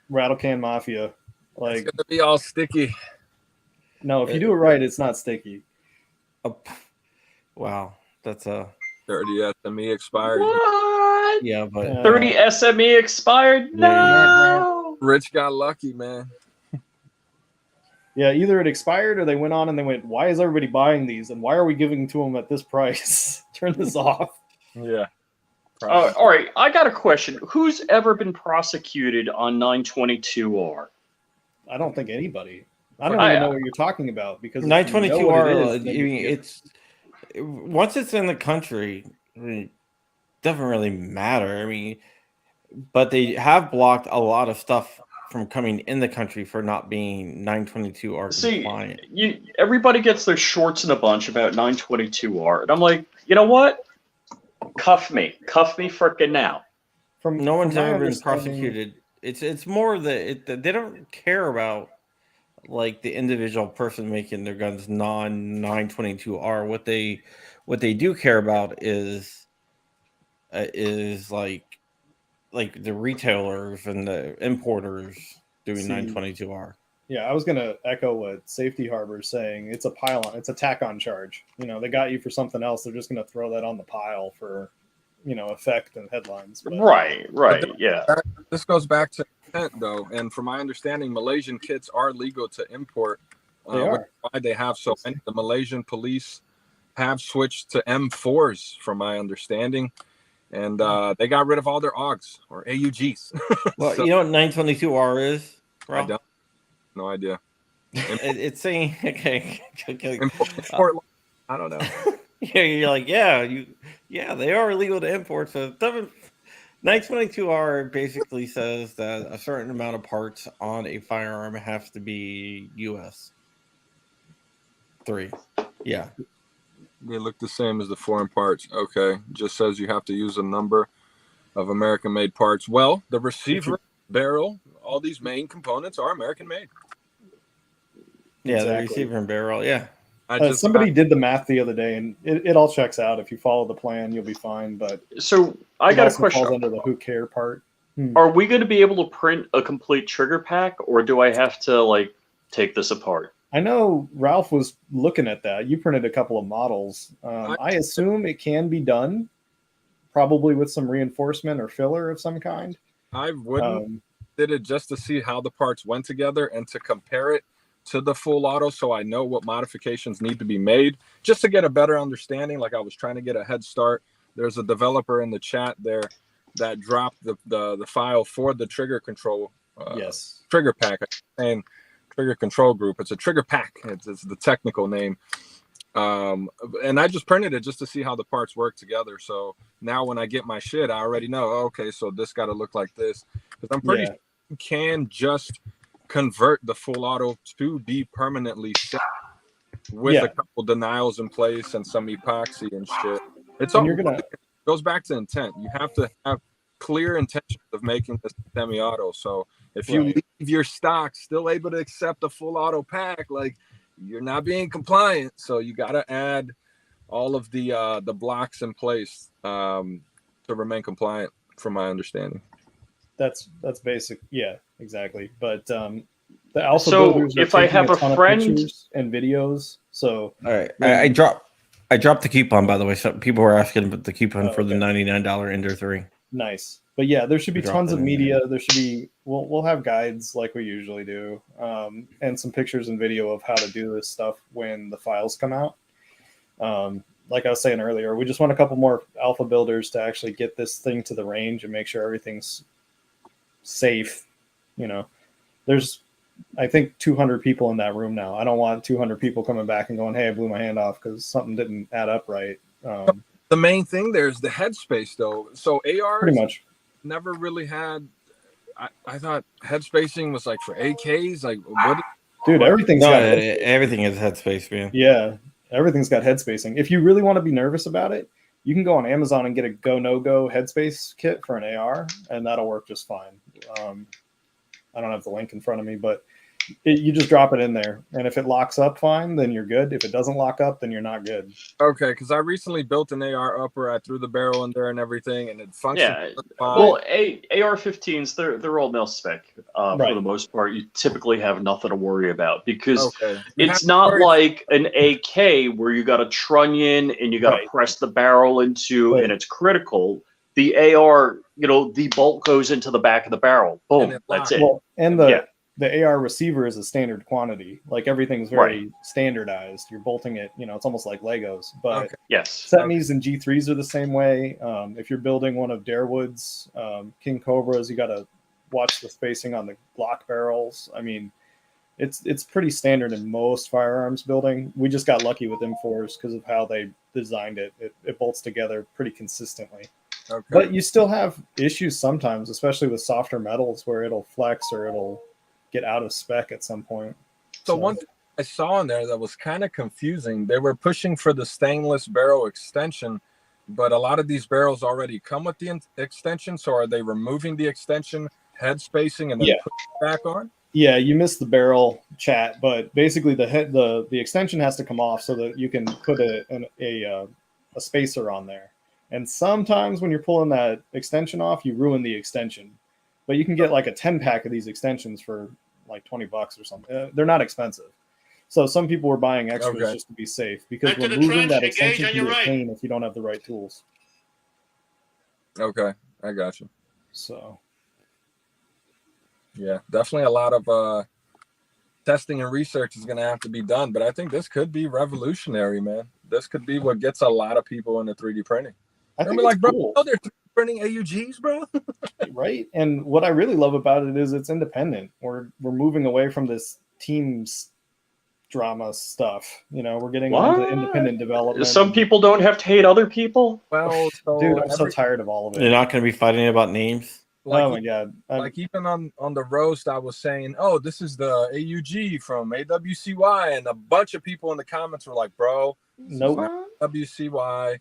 rattle can mafia. Like, it's going to be all sticky. No, if you do it right, it's not sticky. Wow, that's a 30 SME expired. What? Yeah, but 30 SME expired. No, Rich got lucky, man. Yeah, either it expired or they went on and they went, "Why is everybody buying these? And why are we giving to them at this price? Turn this off." Yeah. All right, I got a question. Who's ever been prosecuted on 922R? I don't think anybody. I don't even know what you're talking about because 922R. It's once it's in the country, it doesn't really matter. I mean, but they have blocked a lot of stuff from coming in the country for not being 922R compliant. Everybody gets their shorts in a bunch about 922R, and I'm like, you know what? Cuff me frickin' now. No one's ever been prosecuted. It's more that they don't care about like the individual person making their guns non-922R. What they do care about is like the retailers and the importers doing 922R. Yeah, I was gonna echo what Safety Harbor's saying. It's a pile-on. It's a tack-on charge. They got you for something else. They're just gonna throw that on the pile for, effect and headlines. But, right. Yeah. This goes back to intent, though, and from my understanding, Malaysian kits are legal to import. They are. Why they have so many? The Malaysian police have switched to M4s, from my understanding, and they got rid of all their AUGs or AUGs. Well, you know what 922R is, bro? I don't. No idea. It's saying okay. Import, I don't know. Yeah, you're like, they are illegal to import. So 922R basically says that a certain amount of parts on a firearm have to be US 3. Yeah. They look the same as the foreign parts. Okay. Just says you have to use a number of American-made parts. Well, the receiver, barrel, all these main components are American-made. Yeah, the receiver and barrel. Yeah. Somebody did the math the other day, and it all checks out. If you follow the plan, you'll be fine. But so I got a question. Falls under the who care part. Are we going to be able to print a complete trigger pack, or do I have to take this apart? I know Ralph was looking at that. You printed a couple of models. I assume it can be done, probably with some reinforcement or filler of some kind. I wouldn't did it just to see how the parts went together and to compare it to the full auto, so I know what modifications need to be made, just to get a better understanding. Like I was trying to get a head start. There's a developer in the chat there that dropped the file for the trigger control. Yes. Trigger pack. And trigger control group. It's a trigger pack. It's the technical name. And I just printed it just to see how the parts work together. So now when I get my shit, I already know, okay, so this got to look like this. Because I'm pretty sure you can just convert the full auto to be permanently set with a couple denials in place and some epoxy and shit. It's all goes back to intent. You have to have clear intention of making this semi-auto. So if you leave your stock still able to accept a full auto pack, like, you're not being compliant. So you got to add all of the blocks in place to remain compliant, from my understanding. That's basic. Yeah, exactly. But the alpha So builders are if I taking have a ton of friend- pictures and videos, so All right, I dropped the coupon, by the way. So people were asking about the coupon for the $99 Ender 3. nice. But yeah, there should be Drop tons it of in media. There should be we'll have guides like we usually do, and some pictures and video of how to do this stuff when the files come out. Like I was saying earlier, we just want a couple more alpha builders to actually get this thing to the range and make sure everything's safe. You know, there's I think 200 people in that room now. I don't want 200 people coming back and going, "Hey, I blew my hand off because something didn't add up right." The main thing there is the headspace, though. So AR Pretty much never really had. I thought head spacing was like for AKs. Like, what? dude, everything's No, got everything is headspace, man. yeah, everything's got headspacing. If you really want to be nervous about it, you can go on Amazon and get a go no go headspace kit for an AR, and that'll work just fine. I don't have the link in front of me, but you just drop it in there, and if it locks up fine, then you're good. If it doesn't lock up, then you're not good. Okay, because I recently built an AR upper. I threw the barrel in there and everything, and it functioned. Yeah. fine. Well, AR-15s, they're all mil spec for the most part. You typically have nothing to worry about because it's not like an AK where you got a trunnion and you got to press the barrel into, and it's critical. The AR, the bolt goes into the back of the barrel. Boom, that's it. Well, and the AR receiver is a standard quantity. Like everything's very standardized. You're bolting it, it's almost like Legos. But Setmies and G3s are the same way. If you're building one of Darewood's King Cobras, you got to watch the spacing on the Glock barrels. I mean, it's pretty standard in most firearms building. We just got lucky with M4s because of how they designed it. It bolts together pretty consistently. Okay. But you still have issues sometimes, especially with softer metals where it'll flex or it'll get out of spec at some point. So one thing I saw in there that was kind of confusing, they were pushing for the stainless barrel extension, but a lot of these barrels already come with the extension. So are they removing the extension, head spacing, and then putting it back on? Yeah, you missed the barrel chat, but basically the extension has to come off so that you can put a spacer on there. And sometimes when you're pulling that extension off, you ruin the extension. But you can get like a 10-pack of these extensions for like $20 or something. They're not expensive. So some people were buying extras just to be safe because removing that extension can be a pain if you don't have the right tools. Okay, I got you. So, yeah, definitely a lot of testing and research is going to have to be done. But I think this could be revolutionary, man. This could be what gets a lot of people into 3D printing. I think it's cool. Bro, they're 3D printing AUGs, bro. Right. And what I really love about it is it's independent. We're moving away from this teams drama stuff. We're getting into independent development. Some people don't have to hate other people. Well, dude, I'm so tired of all of it. They're not going to be fighting about names. Oh my god! Like even on the roast, I was saying, "Oh, this is the AUG from AWCY," and a bunch of people in the comments were like, "Bro, no, WCY."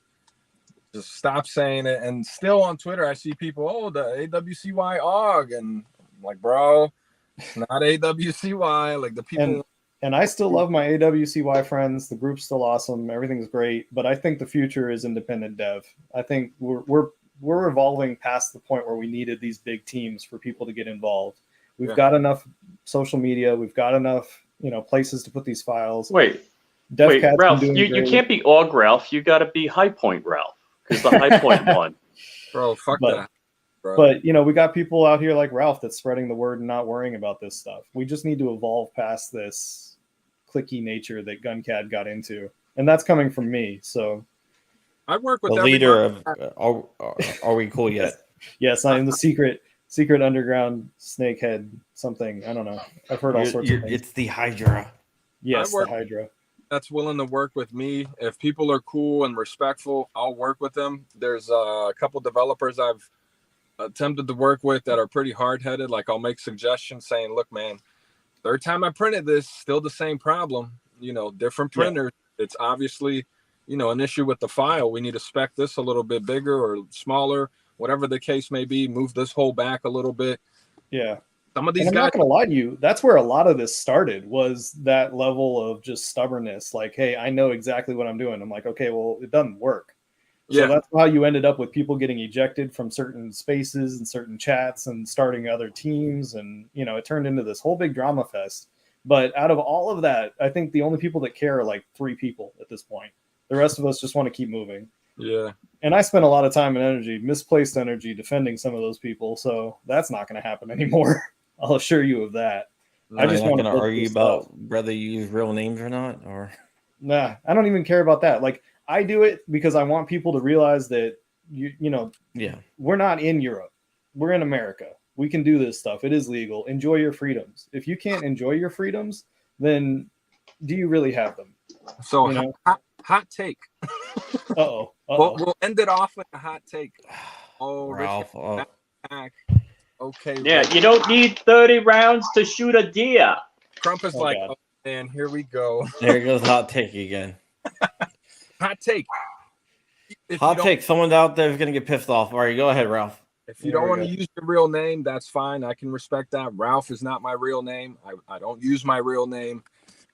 Just stop saying it. And still on Twitter, I see people, "Oh, the AWCY AUG," and I'm like, "Bro, it's not AWCY." Like the people. And I still love my AWCY friends. The group's still awesome. Everything's great. But I think the future is independent dev. I think we're evolving past the point where we needed these big teams for people to get involved. We've got enough social media. We've got enough, places to put these files. Wait, Ralph, you can't be AUG Ralph. You got to be High Point Ralph because the High Point won. Bro, fuck that. Bro. But, we got people out here like Ralph that's spreading the word and not worrying about this stuff. We just need to evolve past this cliquey nature that GunCAD got into. And that's coming from me, so... I work with the leader of Are We Cool Yet? Yes, I am the secret underground snakehead something. I don't know. I've heard all sorts of things. It's the Hydra. Yes, I work- the Hydra. That's willing to work with me. If people are cool and respectful, I'll work with them. There's a couple developers I've attempted to work with that are pretty hard-headed. Like I'll make suggestions saying, look, man, third time I printed this, still the same problem. Different printers. Yeah. It's obviously, an issue with the file. We need to spec this a little bit bigger or smaller, whatever the case may be. Move this hole back a little bit. Yeah. Some of these guys. I'm not going to lie to you. That's where a lot of this started, was that level of just stubbornness. Like, hey, I know exactly what I'm doing. I'm like, okay, well, it doesn't work. So that's how you ended up with people getting ejected from certain spaces and certain chats and starting other teams. And, it turned into this whole big drama fest. But out of all of that, I think the only people that care are like 3 people at this point. The rest of us just want to keep moving. Yeah. And I spent a lot of time and energy, misplaced energy, defending some of those people. So that's not going to happen anymore. I'll assure you of that. No, I just want to argue about whether you use real names or not. Or nah, I don't even care about that. Like, I do it because I want people to realize that we're not in Europe. We're in America. We can do this stuff. It is legal. Enjoy your freedoms. If you can't enjoy your freedoms, then do you really have them? So hot take. Uh-oh. We'll end it off with a hot take. Oh, Ralph. Back. Okay. Yeah, you don't need 30 rounds to shoot a deer. Trump is God. Oh man, here we go. There goes hot take again. Hot take. Hot take. Someone out there is going to get pissed off. All right, go ahead, Ralph. If you don't want to use your real name, that's fine. I can respect that. Ralph is not my real name. I don't use my real name,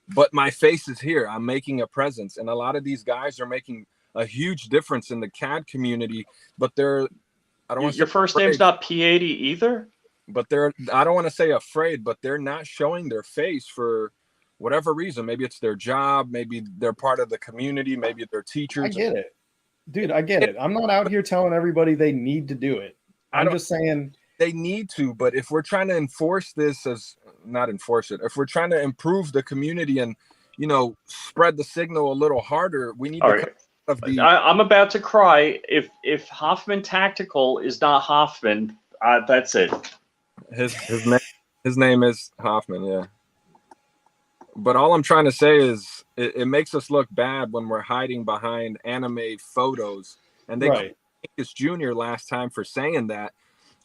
but my face is here. I'm making a presence, and a lot of these guys are making a huge difference in the CAD community. But I don't want your first name's not P80 either. But I don't want to say afraid, but they're not showing their face for whatever reason. Maybe it's their job. Maybe they're part of the community. Maybe they're teachers. I get it. Dude, I get it. I'm not out here telling everybody they need to do it. I'm just saying they need to, but if we're trying to if we're trying to improve the community and, spread the signal a little harder, we need I'm about to cry. If Hoffman Tactical is not Hoffman, that's it. His name is Hoffman, yeah. But all I'm trying to say is it makes us look bad when we're hiding behind anime photos. And they called Marcus Jr. last time for saying that.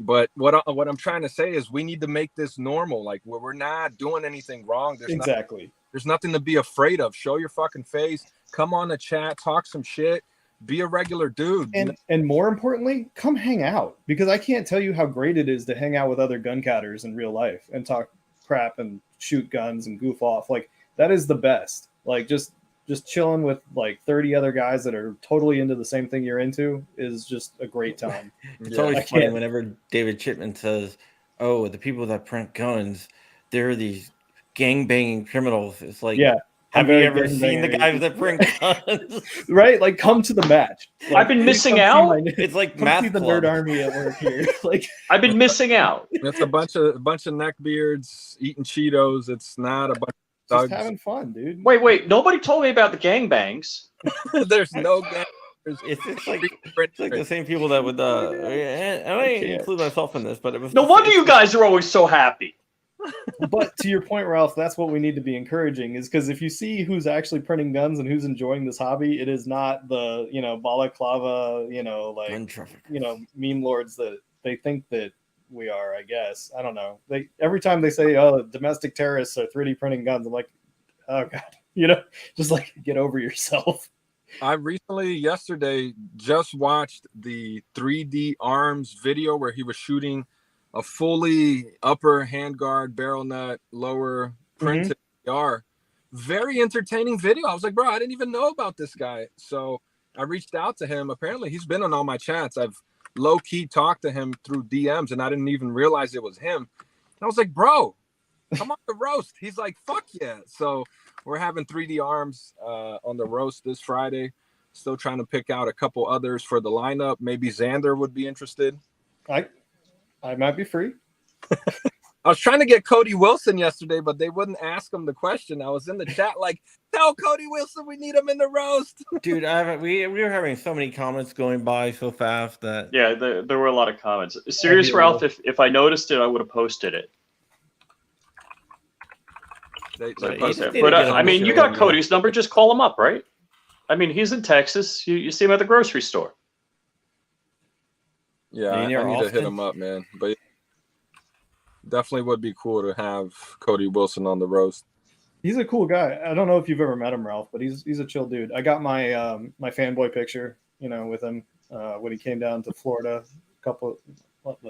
But what I'm trying to say is we need to make this normal. Like, we're not doing anything wrong. There's nothing to be afraid of. Show your fucking face. Come on the chat. Talk some shit. Be a regular dude. And more importantly, come hang out. Because I can't tell you how great it is to hang out with other gun catters in real life and talk crap and shoot guns and goof off. Like, that is the best. Like, just chilling with like 30 other guys that are totally into the same thing you're into is just a great time. It's always funny whenever David Chipman says, oh, the people that print guns, they're these gang-banging criminals. It's like, have you ever seen the guys that print guns? Right? Like, come to the match. Like, I've been missing out. It's like math see the club. Nerd army at work here. Like, I've been missing out. It's a bunch of neckbeards eating Cheetos. It's not a bunch just having fun, dude. Wait. Nobody told me about the gangbangs. There's no gang. It's like the same people that would. I might include myself in this, but it was. No wonder you guys are always so happy. But to your point, Ralph, that's what we need to be encouraging, is because if you see who's actually printing guns and who's enjoying this hobby, it is not the balaclava, meme lords that they think that we are. I guess I don't know. Every time they say, "Oh, domestic terrorists are 3D printing guns," I'm like, "Oh God," just like get over yourself. I recently, yesterday, just watched the 3D Arms video where he was shooting a fully upper handguard, barrel nut, lower printed AR. Very entertaining video. I was like, bro, I didn't even know about this guy. So I reached out to him. Apparently, he's been on all my chats. I've low-key talked to him through DMs, and I didn't even realize it was him. And I was like, bro, come on the roast. He's like, fuck yeah. So we're having 3D Arms on the roast this Friday. Still trying to pick out a couple others for the lineup. Maybe Xander would be interested. I might be free. I was trying to get Cody Wilson yesterday, but they wouldn't ask him the question. I was in the chat like, tell Cody Wilson we need him in the roast. Dude, we were having so many comments going by so fast that Yeah, there were a lot of comments. Serious Ralph, if I noticed it, I would have posted it. But I mean, you got Cody's number. Just call him up, right? I mean, he's in Texas. You see him at the grocery store. Yeah, I need to hit him up, man. But definitely would be cool to have Cody Wilson on the roast. He's a cool guy. I don't know if you've ever met him, Ralph, but he's a chill dude. I got my my fanboy picture, with him when he came down to Florida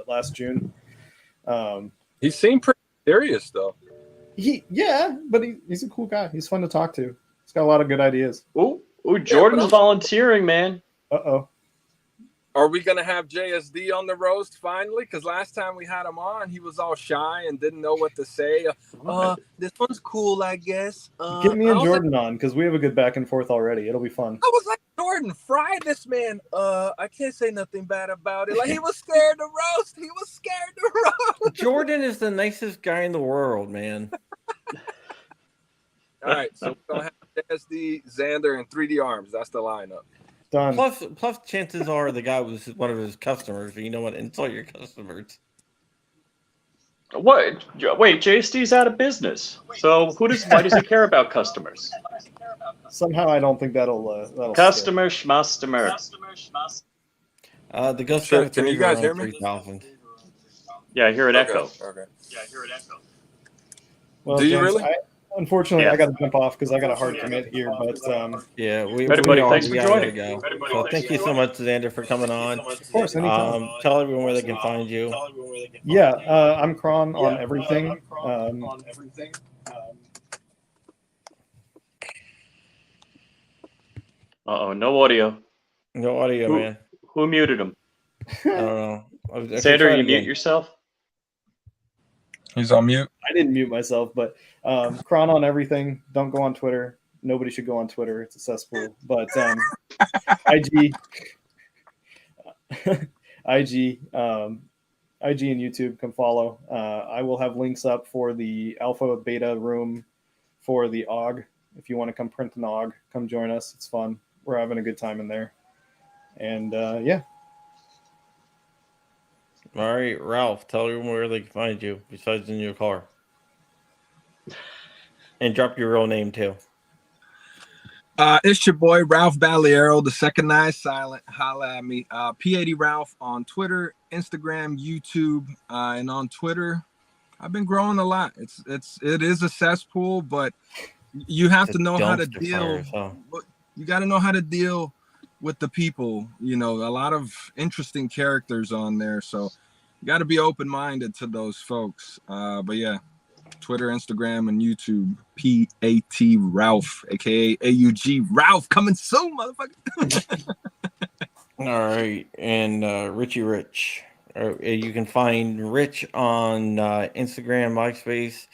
last June. He seemed pretty serious though. But he's a cool guy. He's fun to talk to. He's got a lot of good ideas. Ooh, Jordan's volunteering, man. Uh-oh. Are we going to have JSD on the roast finally? Because last time we had him on, he was all shy and didn't know what to say. This one's cool, I guess. Get me and Jordan on, because we have a good back and forth already. It'll be fun. I was like, Jordan, fry this man. I can't say nothing bad about it. Like, he was scared to roast. He was scared to roast. Jordan is the nicest guy in the world, man. All right, so we're going to have JSD, Xander, and 3D Arms. That's the lineup. Done. Plus, chances are the guy was one of his customers. You know what? Insult your customers. What? Wait, JSD's out of business. So why does he care about customers? Somehow I don't think that'll customer schmustomer. The Ghost Sure. Can you guys hear me? 3,000. Yeah, I hear an echo. Okay. Well, do you really? Unfortunately, I got to jump off because I got a hard commit here. But yeah, thanks for joining. Go. So thank you so much, Xander, for coming on. Of course, anytime. Tell everyone where they can find you. Yeah, I'm Kron on everything. No audio. No audio, man. Who muted him? I don't know. Xander, you mute yourself? He's on mute. I didn't mute myself, but Kron on everything. Don't go on Twitter. Nobody should go on Twitter. It's a cesspool. But IG, IG and YouTube, come follow. I will have links up for the alpha beta room for the AUG. If you want to come print an AUG, come join us. It's fun. We're having a good time in there. And yeah. All right, Ralph, tell everyone where they can find you besides in your car. And drop your real name too. It's your boy Ralph Baliero, the second eye silent. Holla at me. P80 Ralph on Twitter, Instagram, YouTube, and on Twitter. I've been growing a lot. It is a cesspool, but you have to know how to deal. You got to know how to deal with the people. A lot of interesting characters on there, so you got to be open-minded to those folks. But yeah, Twitter, Instagram, and YouTube, PAT Ralph, aka AUG Ralph, coming soon, motherfucker. All right, and Richie Rich. You can find Rich on Instagram, MySpace.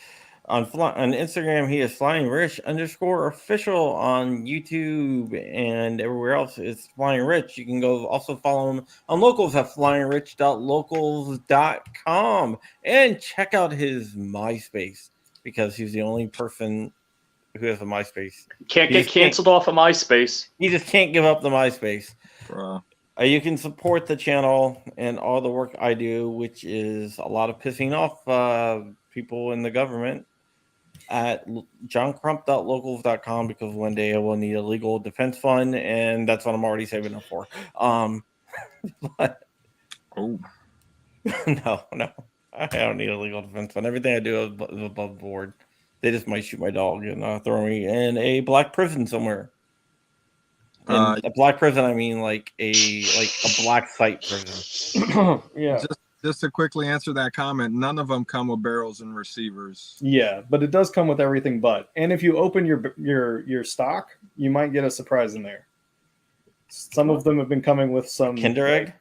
On Instagram, he is Flying Rich _official. On YouTube and everywhere else, it's Flying Rich. You can go also follow him on Locals at flyingrich.locals.com and check out his MySpace because he's the only person who has a MySpace. Can't get canceled off of MySpace. He just can't give up the MySpace. Wow. You can support the channel and all the work I do, which is a lot of pissing off people in the government, at johncrump.locals.com, because one day I will need a legal defense fund, and that's what I'm already saving up for. But no, I don't need a legal defense fund. Everything I do is above board. They just might shoot my dog and throw me in a black prison somewhere. A black prison, I mean like a black site prison. Yeah. Just to quickly answer that comment, none of them come with barrels and receivers. Yeah, but it does come with everything but. And if you open your stock, you might get a surprise in there. Some of them have been coming with some Kinder Egg?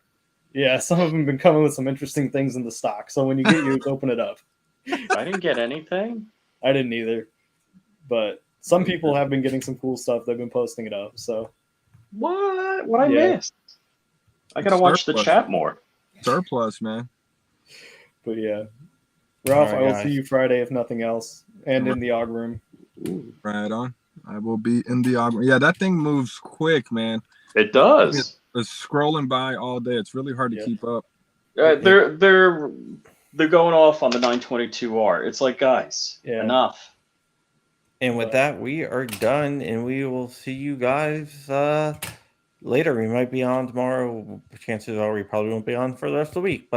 Yeah, some of them have been coming with some interesting things in the stock. So when you get yours, open it up. I didn't get anything. I didn't either. But some people have been getting some cool stuff. They've been posting it up. So what I missed? I gotta watch the chat more. Surplus, man. But yeah, Ralph, All right, I will guys. see you Friday if nothing else, and in the AUG room. Right on. I will be in the AUG. Yeah, that thing moves quick, man. It does. It's scrolling by all day. It's really hard to Yeah. keep up. They're going off on the 922R. It's like, guys, Yeah. enough. And with that, we are done, and we will see you guys later. We might be on tomorrow. Chances are we probably won't be on for the rest of the week.